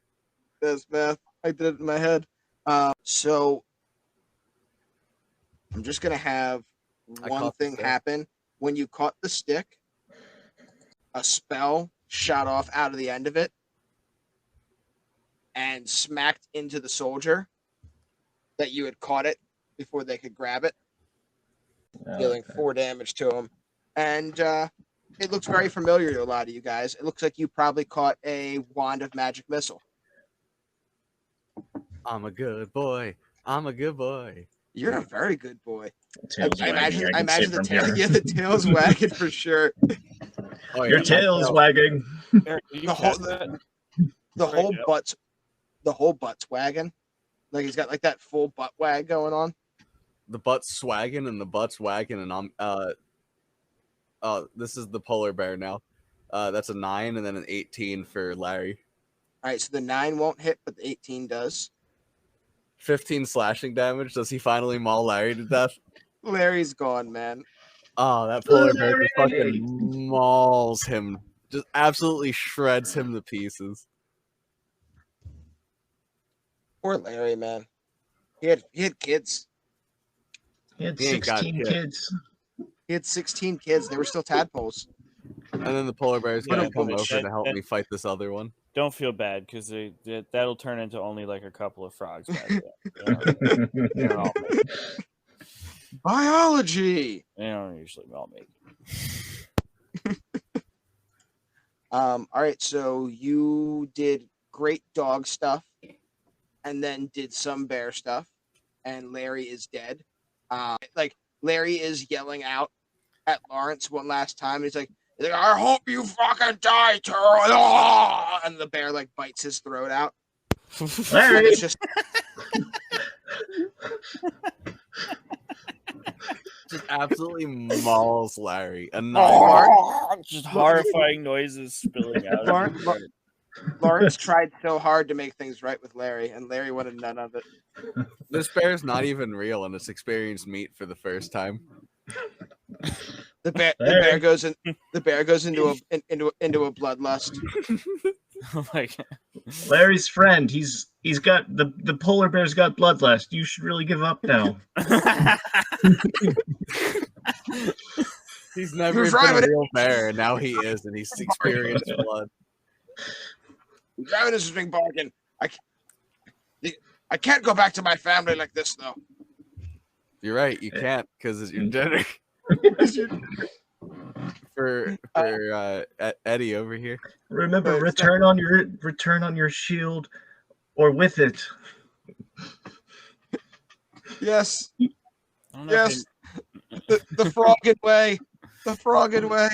That's math. I did it in my head. So I'm just gonna have one thing happen. When you caught the stick, a spell shot off out of the end of it and smacked into the soldier that you had caught it before they could grab it, dealing 4 damage to him. And it looks very familiar to a lot of you guys. It looks like you probably caught a wand of magic missile. I'm a good boy. I'm a good boy. You're a very good boy. I imagine the tail. Yeah, the tail's wagging for sure. Oh, your tail's wagging. The whole butt's wagging. Like he's got like that full butt wag going on. The butt's swagging and the butt's wagging, and I'm this is the polar bear now. That's a 9 and then an 18 for Larry. All right, so the 9 won't hit, but the 18 does. 15 slashing damage. Does he finally maul Larry to death? Larry's gone, man. Oh, that polar bear just fucking mauls him. Just absolutely shreds him to pieces. Poor Larry, man. He had kids. He had 16 kids. He had 16 kids. They were still tadpoles. And then the polar bear is going to come over to help me fight this other one. Don't feel bad, because that'll turn into only like a couple of frogs back then. Biology! They don't usually all make it. All right, so you did great dog stuff and then did some bear stuff, and Larry is dead. Larry is yelling out at Lawrence one last time. He's like, I hope you fucking die, Turtle! And the bear like bites his throat out. Larry! It's just absolutely mauls Larry. Just horrifying noises spilling out. Lawrence tried so hard to make things right with Larry, and Larry wanted none of it. This bear's not even real, and it's experienced meat for the first time. The bear goes into a bloodlust. Oh my God. Larry's friend. He's got the polar bear's got bloodlust. You should really give up now. He's never been a real bear, and now he is, and he's experienced blood. I'm driving this big bargain. I can't go back to my family like this, though. You're right. You can't, because it's your gender. for Eddie over here. Remember, return on your shield, or with it. Yes. Yes. The froggen way. The froggen way.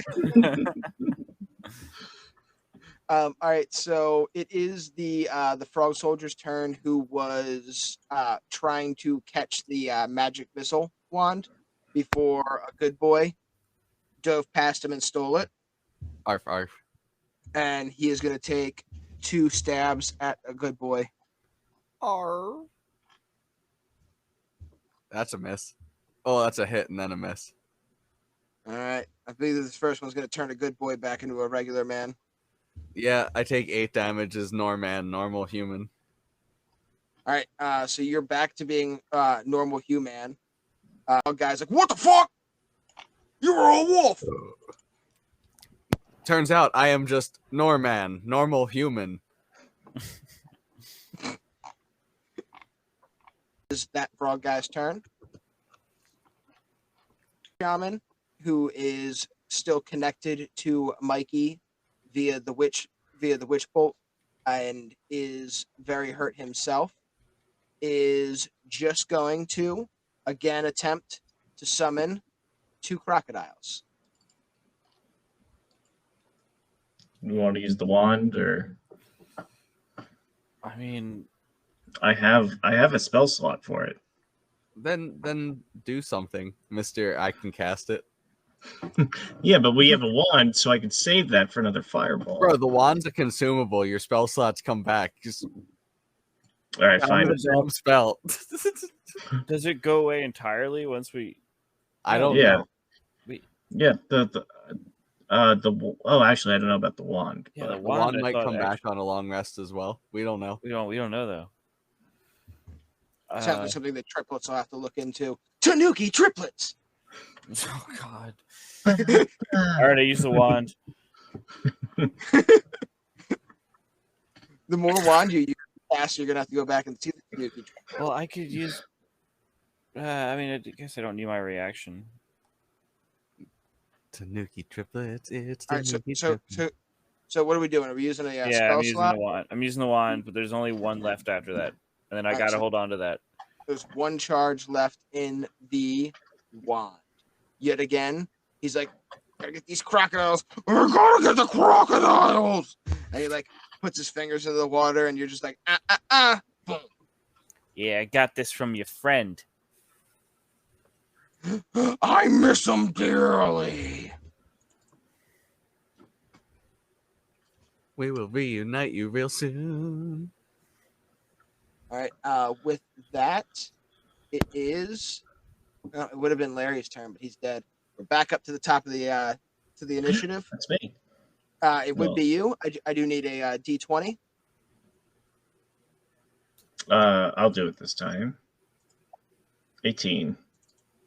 All right, so it is the frog soldier's turn, who was trying to catch the magic missile wand before a good boy dove past him and stole it, Arf, arf. and he is going to take 2 stabs at a good boy. Arf. That's a miss. Oh, that's a hit and then a miss. All right, I believe this first one's going to turn a good boy back into a regular man. Yeah, I take 8 damage as Norman, normal human. All right, so you're back to being normal human. Guy's like, what the fuck? You were a wolf. Turns out I am just Norman, normal human. Is that frog guy's turn? Shaman, who is still connected to Mikey via the witch bolt, and is very hurt himself, is just going to again attempt to summon 2 crocodiles. You want to use the wand, or I mean, I have a spell slot for it. Then do something, Mister. I can cast it. Yeah, but we have a wand, so I can save that for another fireball. Bro, the wand's a consumable. Your spell slots come back. Just All right, fine. the damn spell. does it go away entirely once we? I don't Yeah. know. Yeah, oh, actually, I don't know about the wand. Yeah, but- the The wand I might thought come back on a long rest as well. We don't know. We don't know though. Sounds like something that triplets will have to look into. Tanuki triplets. Oh God! All right, I use the wand. The more wand you use, the faster you're gonna have to go back and see the Tanuki triplets. Well, I could use. I mean, I guess I don't need my reaction. Tanuki triplets. It's All right, Tanuki so what are we doing? Are we using a Yeah, spell I'm using slot? the wand. I'm using the wand, but there's only one left after that, and then I Alright, gotta so- hold on to that. There's 1 charge left in the wand. Yet again, he's like, gotta get these crocodiles. We're gonna get the crocodiles. And he like puts his fingers into the water, and you're just like, boom. Yeah, I got this from your friend. I miss him dearly. We will reunite you real soon. All right. With that, it is. It would have been Larry's turn, but he's dead. We're back up to the top of the initiative. That's me. It would be you. I do need a D20. I'll do it this time. 18.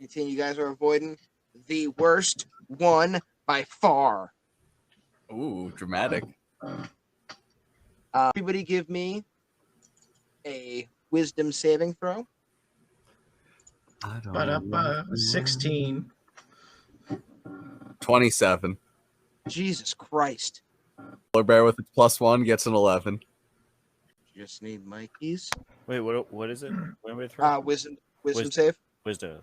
18. You guys are avoiding the worst one by far. Ooh, dramatic. Everybody, give me a wisdom saving throw. I don't Ba-da-ba, 16. 27. Jesus Christ! Polar bear with its +1 gets an 11. Just need Mikey's Wait, what is it? What am I throwing? wisdom Wisdom. save. Wisdom.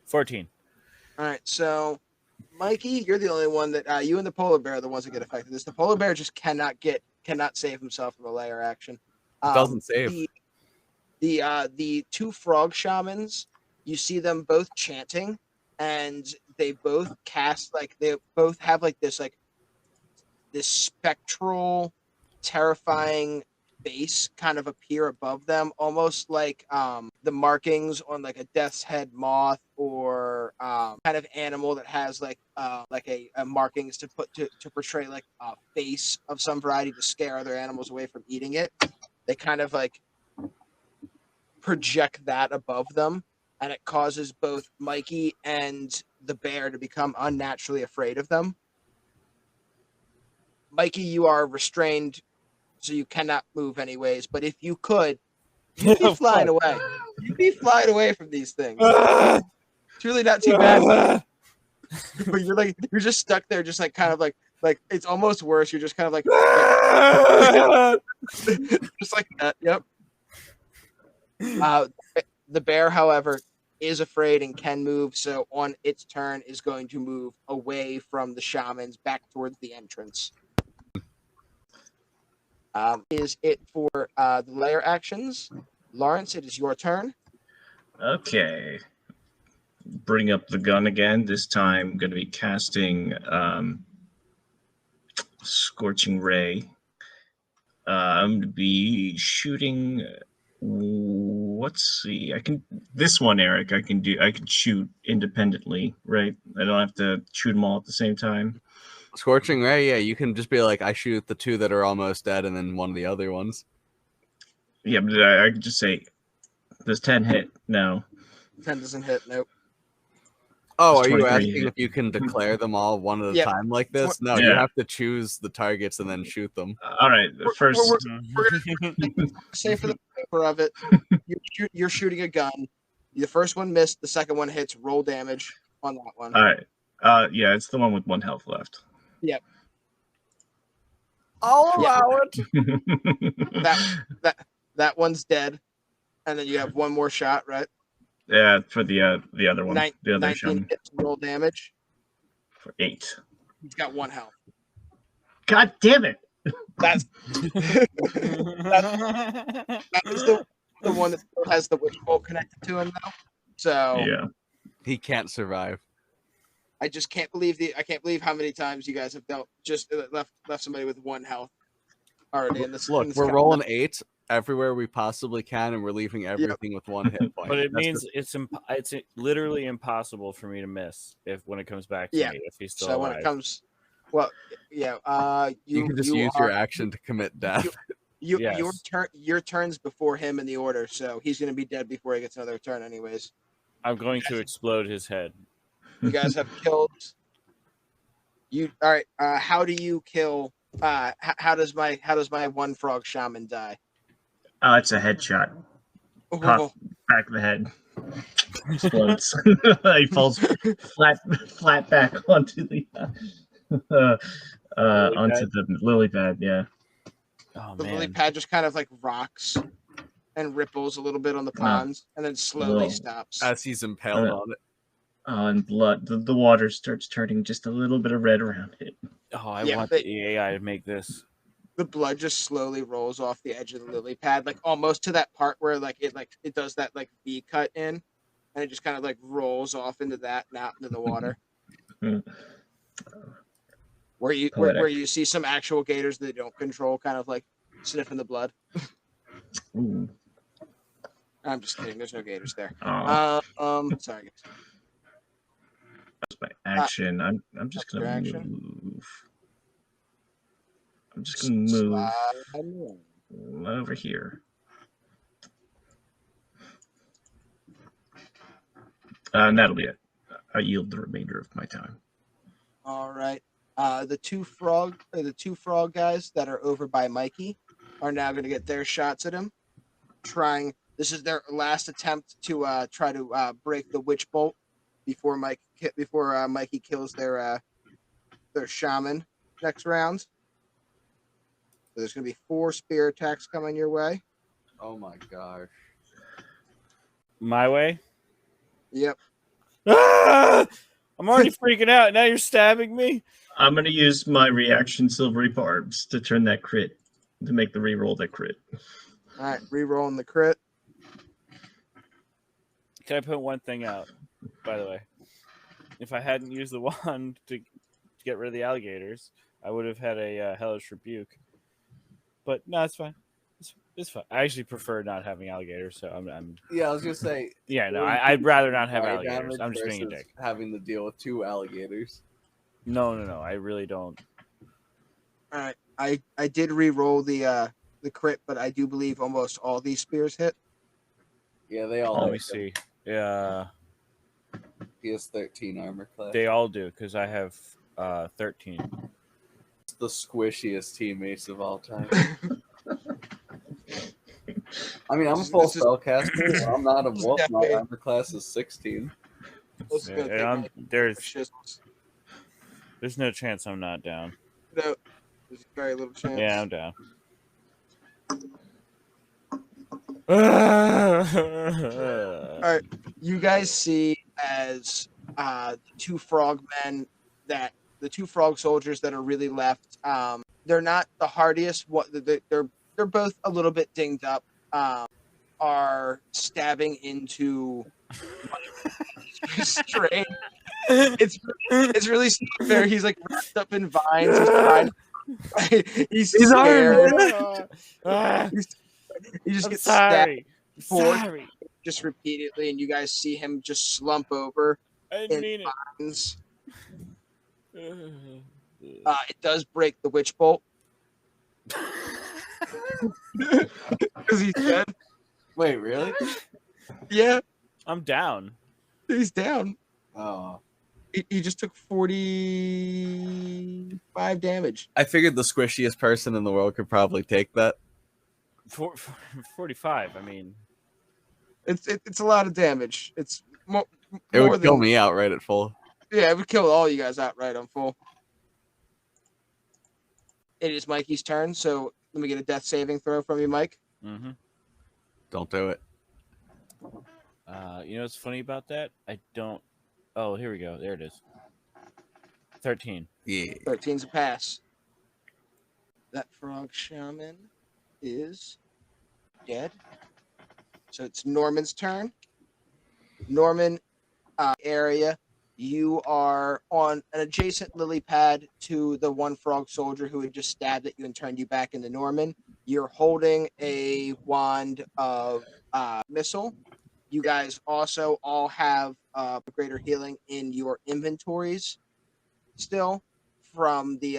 14. All right, so Mikey, you're the only one that you and the polar bear are the ones that get affected. The polar bear just cannot save himself from a layer action. Doesn't save. The 2 frog shamans, you see them both chanting, and they both cast they both have this spectral, terrifying face kind of appear above them, almost like the markings on a death's head moth, or kind of animal that has a markings to portray a face of some variety to scare other animals away from eating it. They kind of project that above them, and it causes both Mikey and the bear to become unnaturally afraid of them. Mikey, you are restrained, so you cannot move anyways, but if you could, you'd be flying away. You'd be flying away from these things. It's really not too bad. But you're just stuck there, just kind of it's almost worse. You're just kind of just like that. Yep. The bear, however, is afraid and can move, so on its turn is going to move away from the shamans back towards the entrance. Is it for the layer actions? Lawrence, it is your turn. Okay. Bring up the gun again. This time, going to be casting Scorching Ray. I'm going to be shooting. Let's see. I can this one, Eric. I can shoot independently, right? I don't have to shoot them all at the same time. Scorching Ray, yeah, you can just be like, I shoot the two that are almost dead, and then one of the other ones. Yeah, but I can just say, does 10 hit? No. 10 doesn't hit. Nope. Oh, Does are you 23 asking hit? if you can declare them all one at a Yep. time like this? No, you Yeah. have to choose the targets and then shoot them. All right. The first. We're gonna say for the paper of it, you're shooting a gun. The first one missed. The second one hits. Roll damage on that one. All right. Yeah, it's the one with 1 health left. Yep. I'll allow it. That one's dead, and then you have one more shot, right? Yeah, for the other one, the other 19 shaman. hits, roll damage. For 8. He's got 1 health. God damn it! That's that is the one that still has the witch bolt connected to him now. So Yeah. He can't survive. I just can't believe I can't believe how many times you guys have left somebody with 1 health already in this. Look, in this we're combat. rolling 8 everywhere we possibly can, and we're leaving everything with 1 hit point. But it That's means it's literally impossible for me to miss when it comes back to Yeah. me if he's still So alive. when it comes, well, yeah, you can just use your action to commit death. Yes. Your turn's before him in the order, so he's going to be dead before he gets another turn, anyways. I'm going to explode his head. You guys have killed. You all right? How do you kill? How does my 1 frog shaman die? Oh, it's a headshot. Oh, Pop back of the head. Explodes. He falls flat back onto the onto the lily pad. Yeah. Oh the man. lily pad just kind of like rocks and ripples a little bit on the ponds, and then slowly Whoa. stops. As he's impaled on it. And blood. The water starts turning just a little bit of red around it. Oh, I Yeah, want but- the AI to make this. The blood just slowly rolls off the edge of the lily pad, like almost to that part where it does that like V cut in, and it just kind of like rolls off into that, not into the water. where you see some actual gators that don't control, kind of like sniffing the blood. Ooh. I'm just kidding. There's no gators there. Sorry guys. That's my action. I'm just That's your gonna action? move. I'm just gonna move Slide. over here. And that'll be it. I yield the remainder of my time. All right. The two frog guys that are over by Mikey are now going to get their shots at him. This is their last attempt to try to break the witch bolt before Mikey kills their shaman next round. So there's going to be 4 spear attacks coming your way. Oh my gosh. My way? Yep. Ah! I'm already freaking out. Now you're stabbing me. I'm gonna use my reaction silvery barbs to turn that crit, to make the reroll that crit. All right, re-rolling the crit. Can I point one thing out, by the way? If I hadn't used the wand to get rid of the alligators, I would have had a hellish rebuke. But no, it's fine. It's fine. I actually prefer not having alligators, so I'm Yeah, I was gonna say. yeah, no, I'd rather not have fire alligators. damage I'm just being a versus dick. Having to deal with 2 alligators. No, I really don't. All right, I did re-roll the crit, but I do believe almost all these spears hit. Yeah, they all. Let do. me see. Yeah, He has 13 armor class. they all do because I have 13. It's the squishiest teammates of all time. I mean, I'm a full spellcaster. I'm not a wolf. My armor class is 16. This is gonna take And my there's shizzles. no chance I'm not down. No, there's very little chance. Yeah, I'm down. All right, you guys see as the 2 frogmen the 2 frog soldiers that are really left they're not the hardiest. They're both a little bit dinged up. Are stabbing into strain. It's really fair. He's like wrapped up in vines. He's trying. He's scared. He just gets stabbed Sorry. just repeatedly, and you guys see him just slump over I didn't in mean vines. it. It does break the witch bolt because he's dead. Wait, really? Yeah, I'm down. he's down. Oh. He just took 45 damage. I figured the squishiest person in the world could probably take that. 45. I mean, It's a lot of damage. It's more It would kill than me outright at full. Yeah, it would kill all you guys outright on full. It is Mikey's turn, so let me get a death saving throw from you, Mike. mm-hmm. Don't do it. You know what's funny about that? I don't. Oh, here we go. There it is. 13. Yeah. 13's a pass. That frog shaman is dead. So it's Norman's turn. Norman, area. You are on an adjacent lily pad to the one frog soldier who had just stabbed at you and turned you back into Norman. You're holding a wand of missile. You guys also all have greater healing in your inventories still from the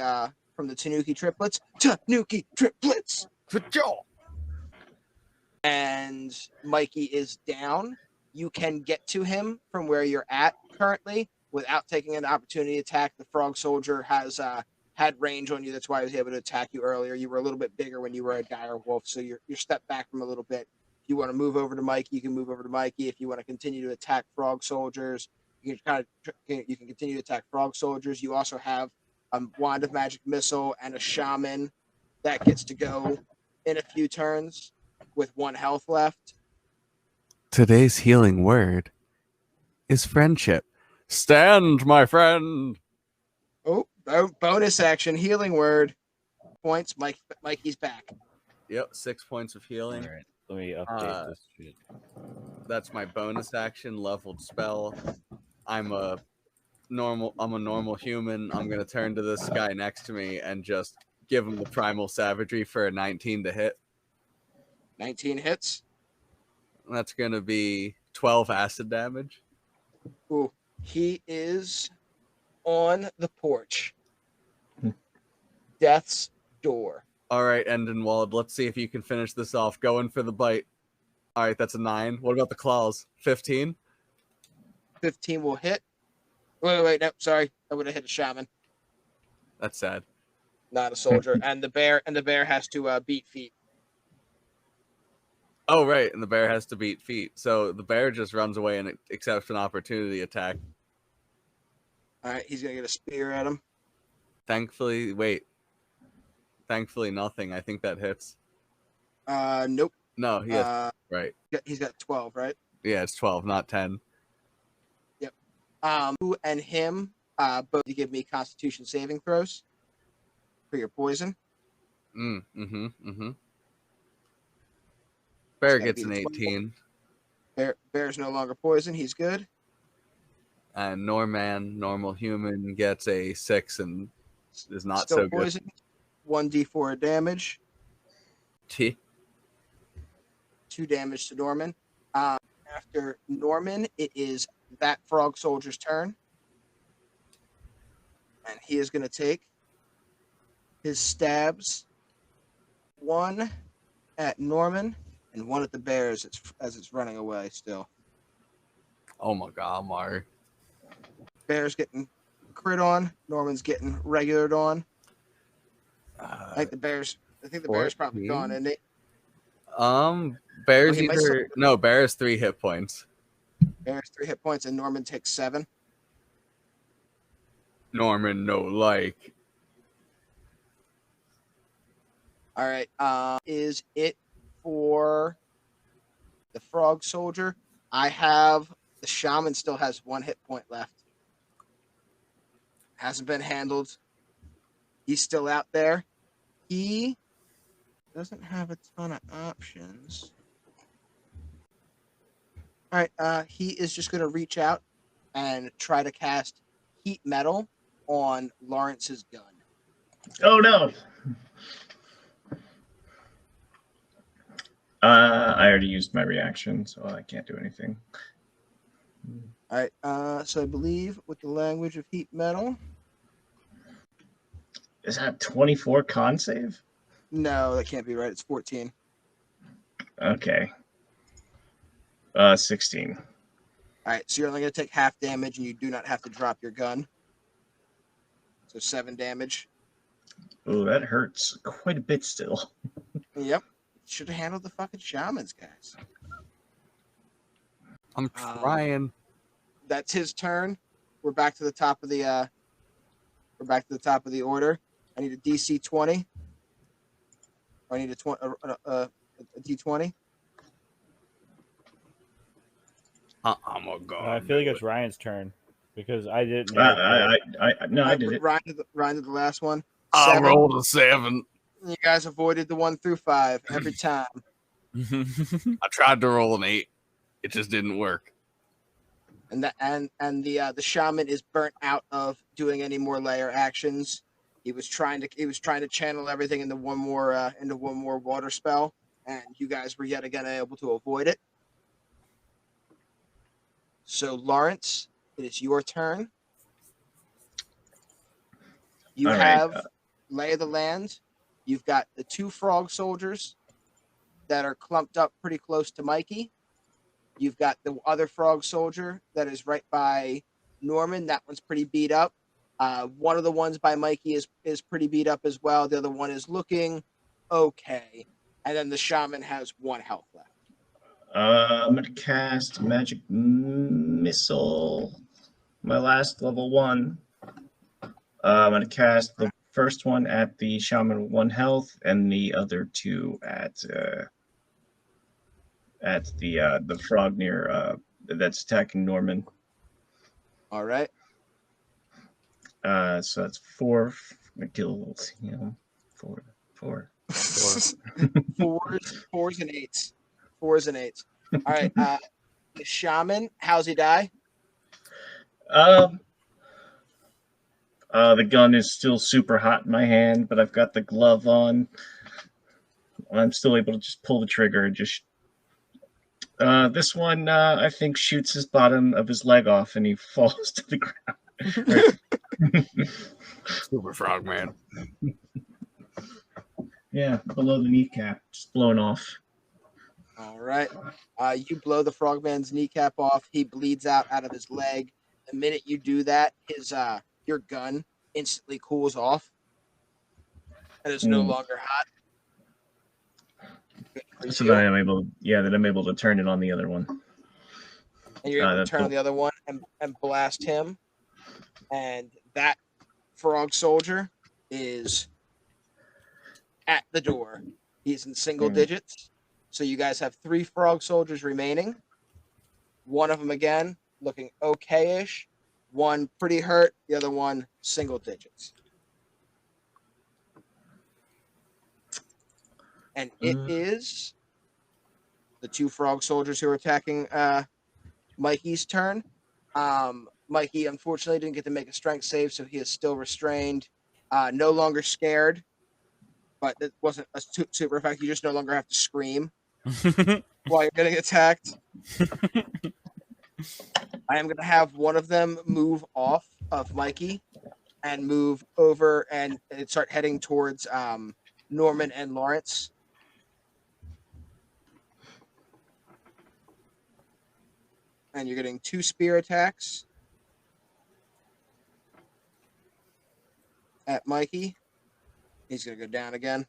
Tanuki triplets. Tanuki triplets. And Mikey is down. You can get to him from where you're at currently without taking an opportunity attack. The frog soldier has had range on you. That's why he was able to attack you earlier. You were a little bit bigger when you were a dire wolf, so you're stepped back from a little bit. If you want to move over to Mikey, you can move over to Mikey. If you want to continue to attack frog soldiers, you can continue to attack frog soldiers. You also have a wand of magic missile and a shaman that gets to go in a few turns with 1 health left. Today's healing word is friendship. Stand, my friend. Oh, bonus action, healing word. Points. Mikey's back. Yep, 6 points of healing. All right. Let me update this shit. That's my bonus action, leveled spell. I'm a normal human. I'm gonna turn to this guy next to me and just give him the primal savagery for a 19 to hit. 19 hits. That's gonna be 12 acid damage. Ooh, he is on the porch. Death's door. All right, Endenwald, let's see if you can finish this off. Going for the bite. All right, that's a 9. What about the claws? 15? 15 will hit. Wait, no, sorry. I would have hit a shaman, That's sad. not a soldier. And the bear has to beat feet. Oh, right, and the bear has to beat feet. So the bear just runs away and accepts an opportunity attack. All right, he's going to get a spear at him. Thankfully, nothing. I think that hits. Nope. No, he has, right. He's got 12, right? Yeah, it's 12, not 10. Yep. You and him both to give me Constitution saving throws for your poison. Bear gets an 18. Bear's no longer poison. He's good. And Norman, normal human, gets a 6 and is not Still so poison. 1d4 damage. good. 2 damage to Norman. After Norman, it is that frog soldier's turn. And he is going to take his stabs. 1 at Norman and 1 at the bear as it's running away still. Oh my god, Mark. Bear's getting crit on. Norman's getting regulared on. I think the bear's probably 14? gone, isn't it? Bear's he might either no, Bear has 3 hit points. Bear's 3 hit points and Norman takes 7. Norman, no like. All right. Is it for the frog soldier? I have the shaman still has 1 hit point left. Hasn't been handled. He's still out there. he doesn't have a ton of options. All right, he is just going to reach out and try to cast heat metal on Lawrence's gun. Oh no! I already used my reaction, so I can't do anything. All right, so I believe with the language of heat metal. Is that 24 con save? No, that can't be right. It's 14. Okay. 16. All right, so you're only going to take half damage, and you do not have to drop your gun. So 7 damage. Oh, that hurts quite a bit still. Yep. Should have handled the fucking shamans, guys. I'm trying. That's his turn. We're back to the top of the order. I need a DC 20. Or I need a D20. I'm a god. I feel like it's Ryan's turn because I didn't. I did it. Ryan did the last one. I 7. rolled a 7. You guys avoided the 1 through 5 every time. I tried to roll an 8. It just didn't work. And the shaman is burnt out of doing any more layer actions. He was trying to channel everything into one more water spell, and you guys were yet again able to avoid it. So Lawrence, it is your turn. You All have right. lay of the land. You've got the 2 frog soldiers that are clumped up pretty close to Mikey. You've got the other frog soldier that is right by Norman. That one's pretty beat up. One of the ones by Mikey is pretty beat up as well. The other one is looking okay. And then the shaman has 1 health left. I'm going to cast Magic Missile. My last level 1. I'm going to cast the first one at the shaman with 1 health, and the other 2 at the frog near that's attacking Norman. All right. So that's 4. Kills him. 4. Fours and 8s. 4s and 8s. All right. The shaman, how's he die? The gun is still super hot in my hand, but I've got the glove on. I'm still able to just pull the trigger and just. This one, I think, shoots his bottom of his leg off, and he falls to the ground. Super Frogman. Yeah, below the kneecap, just blown off. All right. You blow the frogman's kneecap off. He bleeds out of his leg. The minute you do that, your gun instantly cools off and is no longer hot. So that I'm able to turn it on the other one. And you're able to turn on the other one and blast him. And that frog soldier is at the door. He's in single digits. So you guys have 3 frog soldiers remaining. One of them, again, looking okay-ish. One pretty hurt. The other one, single digits. And it is the 2 frog soldiers who are attacking Mikey's turn. Mikey, unfortunately, didn't get to make a strength save, so he is still restrained. No longer scared, but it wasn't a super effect. You just no longer have to scream while you're getting attacked. I am going to have one of them move off of Mikey and move over and start heading towards Norman and Lawrence. And you're getting 2 spear attacks at Mikey. He's going to go down again.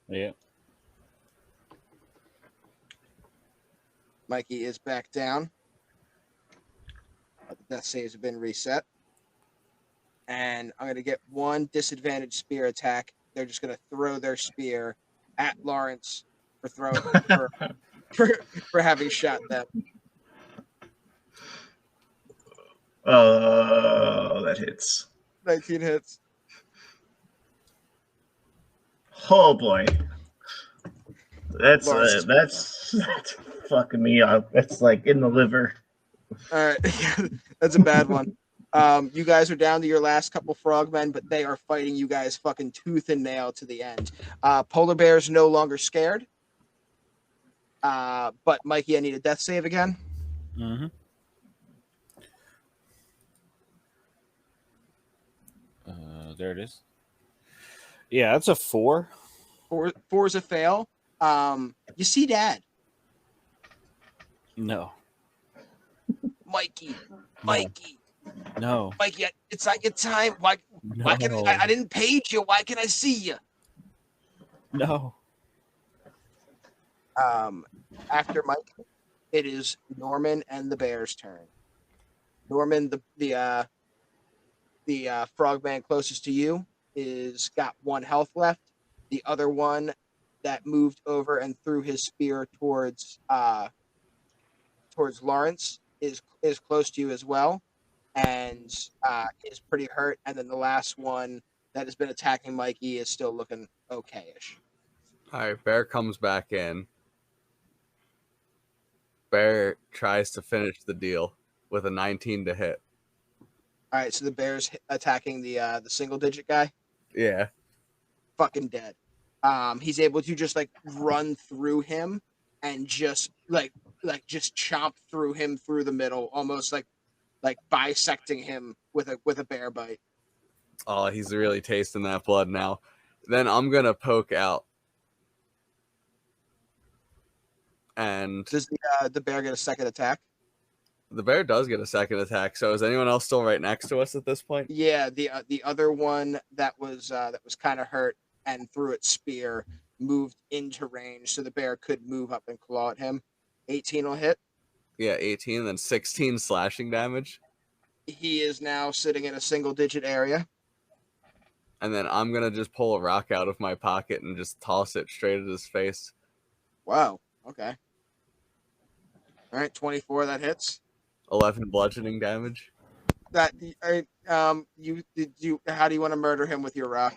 Yeah. Mikey is back down. The death saves have been reset. And I'm going to get 1 disadvantaged spear attack. They're just going to throw their spear at Lawrence for having shot them. Oh, that hits. 19 hits. Oh boy, that's Lawrence. that's fucking me up. That's like in the liver. All right, that's a bad one. You guys are down to your last couple frogmen, but they are fighting you guys fucking tooth and nail to the end. Polar bear's no longer scared. But Mikey, I need a death save again. Mm-hmm. There it is. Yeah, that's a 4. Four is a fail. You see Dad. No. Mikey. No. Mikey, it's not your time. Why can I didn't page you? Why can I see you? No. After Mike, it is Norman and the bear's turn. Norman, the frogman closest to you is got 1 health left. The other one that moved over and threw his spear towards Lawrence is close to you as well, and is pretty hurt. And then the last one that has been attacking Mikey is still looking okay-ish. All right, Bear comes back in. Bear tries to finish the deal with a 19 to hit. All right, so the bear's attacking the single-digit guy. Yeah. Fucking dead. He's able to just like run through him and just like just chomp through him through the middle, almost like bisecting him with a bear bite. Oh, he's really tasting that blood now. Then I'm gonna poke out. And does the bear get a second attack? The bear does get a second attack. So is anyone else still right next to us at this point? Yeah, the other one that was kind of hurt and threw its spear moved into range, so the bear could move up and claw at him. 18 will hit. Yeah, 18, then 16 slashing damage. He is now sitting in a single-digit area. And then I'm gonna just pull a rock out of my pocket and just toss it straight at his face. Wow. Okay. All right, 24. That hits. 11 bludgeoning damage. That how do you want to murder him with your rock?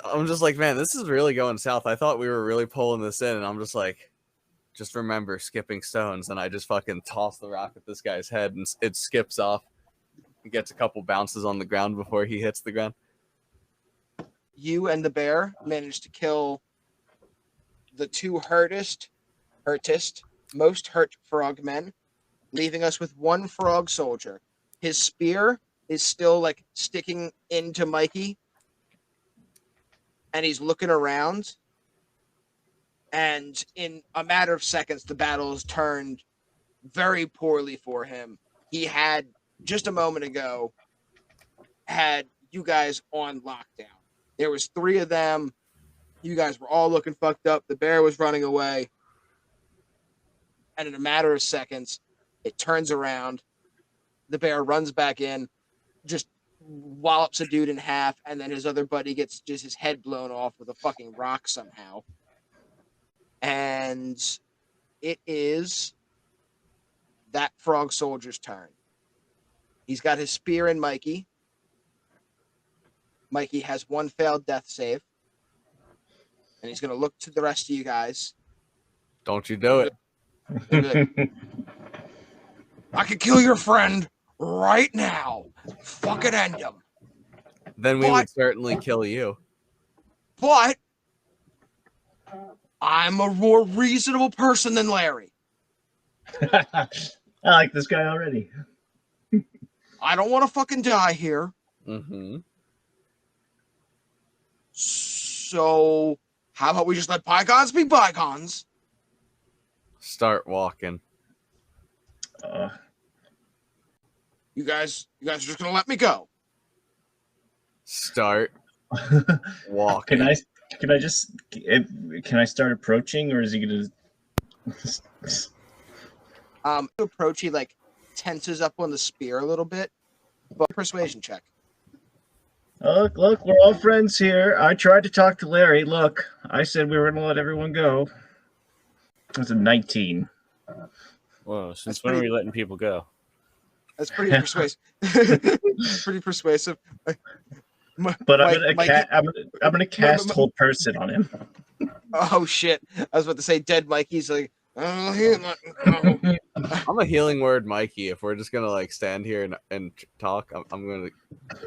I'm just like, man, this is really going south. I thought we were really pulling this in, and I'm just like, just remember skipping stones, and I just fucking toss the rock at this guy's head, and it skips off. He gets a couple bounces on the ground before he hits the ground. You and the bear managed to kill the 2 most hurt frogmen, leaving us with 1 frog soldier. His spear is still like sticking into Mikey, and he's looking around. And in a matter of seconds, the battle has turned very poorly for him. He had just a moment ago had you guys on lockdown. There was 3 of them. You guys were all looking fucked up. The bear was running away. And in a matter of seconds, it turns around. The bear runs back in, just wallops a dude in half, and then his other buddy gets just his head blown off with a fucking rock somehow. And it is that frog soldier's turn. He's got his spear in Mikey. Mikey has 1 failed death save. And he's going to look to the rest of you guys. Don't you do it. I could kill your friend right now. Fucking end him. Then we would certainly kill you. But I'm a more reasonable person than Larry. I like this guy already. I don't want to fucking die here. Mm-hmm. So how about we just let bygones be bygones? Start walking. You guys are just gonna let me go. Start walking. Can I start approaching, or is he gonna Approach, he like tenses up on the spear a little bit, but persuasion check. Look, we're all friends here. I tried to talk to Larry. Look, I said we were gonna let everyone go. That's a 19. Whoa, since when are we letting people go? That's pretty persuasive. Pretty persuasive. But Mikey, I'm gonna cast hold person on him. oh shit! I was about to say dead Mikey's like, oh, I'm a healing word, Mikey. If we're just gonna like stand here and talk, I'm gonna.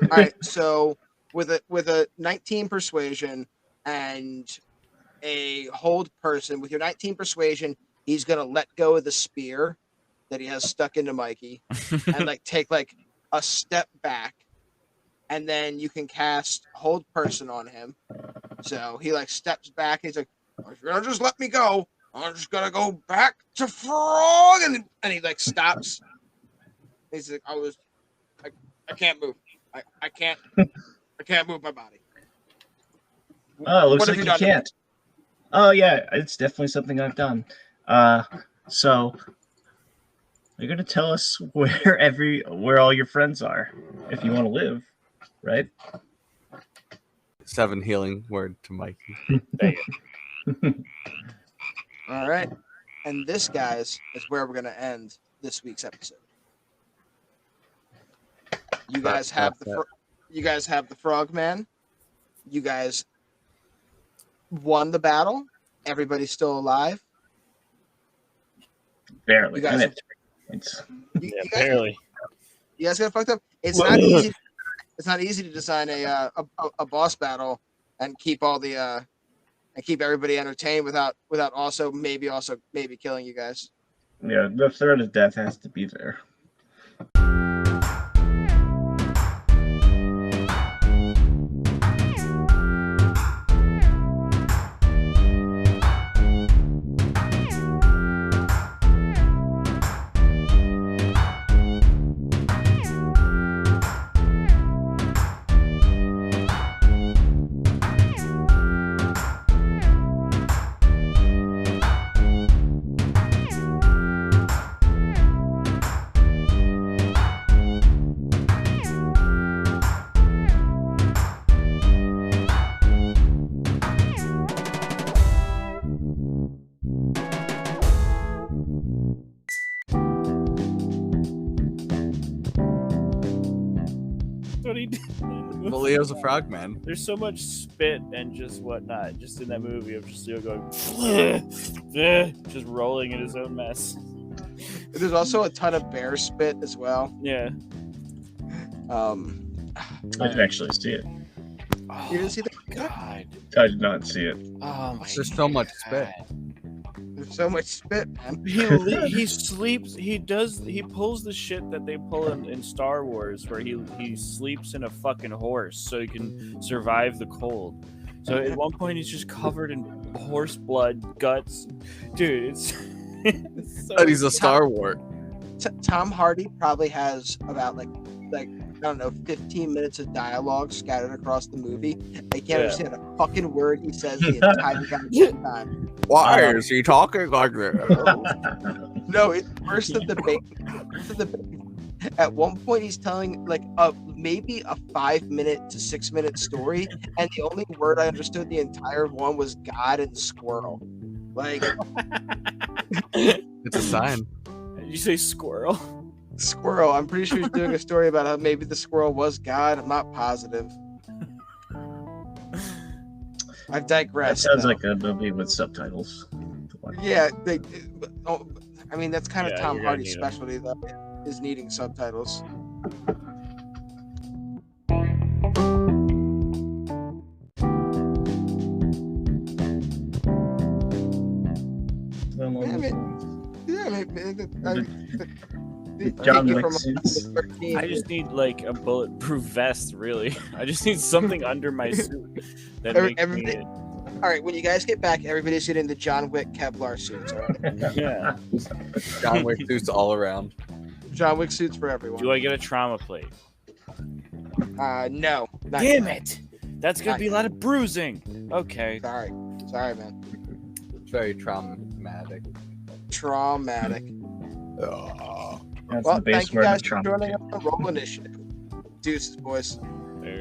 All right, so with a 19 persuasion and a hold person, with your 19 persuasion, he's gonna let go of the spear that he has stuck into Mikey and like take like a step back, and then you can cast hold person on him. So he like steps back. He's like, if you're gonna just let me go, I'm just gonna go back to frog, and he like stops. He's like, I can't move. I can't move my body. Oh, it looks What have like you you done to can't. Oh yeah, it's definitely something I've done. So you're gonna tell us where all your friends are if you want to live, right? 7 healing word to Mikey. All right, and this, guys, is where we're gonna end this week's episode. You guys have the frogman. You guys won the battle. Everybody's still alive. Barely. You guys, Barely. You guys got fucked up. It's not easy. It's not easy to design a boss battle and keep all the and keep everybody entertained without also maybe killing you guys. Yeah, the threat of death has to be there. What he did. Well, Leo's a frogman. There's so much spit and just whatnot, just in that movie of just Leo going, just rolling in his own mess. There's also a ton of bear spit as well. Yeah. I didn't actually see it. Oh, You didn't see that? God. I did not see it. Oh, my There's so much spit. There's so much spit, man. He sleeps. He pulls the shit that they pull in Star Wars, where he sleeps in a fucking horse so he can survive the cold. So at one point he's just covered in horse blood, guts. Dude, it's. It's so But he's a Star Wars. Tom Hardy probably has about like I don't know 15 minutes of dialogue scattered across the movie. I can't understand a fucking word he says the entire goddamn time. Why is he talking like that? No, it's worse than the baby. At one point, he's telling like maybe a 5-minute to 6-minute story, and the only word I understood the entire one was God and squirrel. Like, It's a sign. Did you say squirrel? squirrel. I'm pretty sure he's doing a story about how maybe the squirrel was God. I'm not positive. I've That digressed. sounds though. like a movie with subtitles. Yeah, I mean that's kind of Yeah, Tom you're gonna Hardy's need 'em. specialty, though, is needing subtitles. John Wick suits. I just need like a bulletproof vest, really. I just need something under my suit that makes me. Everybody- All right, when you guys get back, everybody's getting the John Wick Kevlar suits. All right? Yeah. John Wick suits all around. John Wick suits for everyone. Do I get a trauma plate? No. not Damn yet. it! That's gonna be a lot of bruising. Okay. Sorry, man. It's very traumatic. Traumatic. That's Well, the base thank you word guys of for Trump. joining us on Roll Initiative. Deuces, boys. There.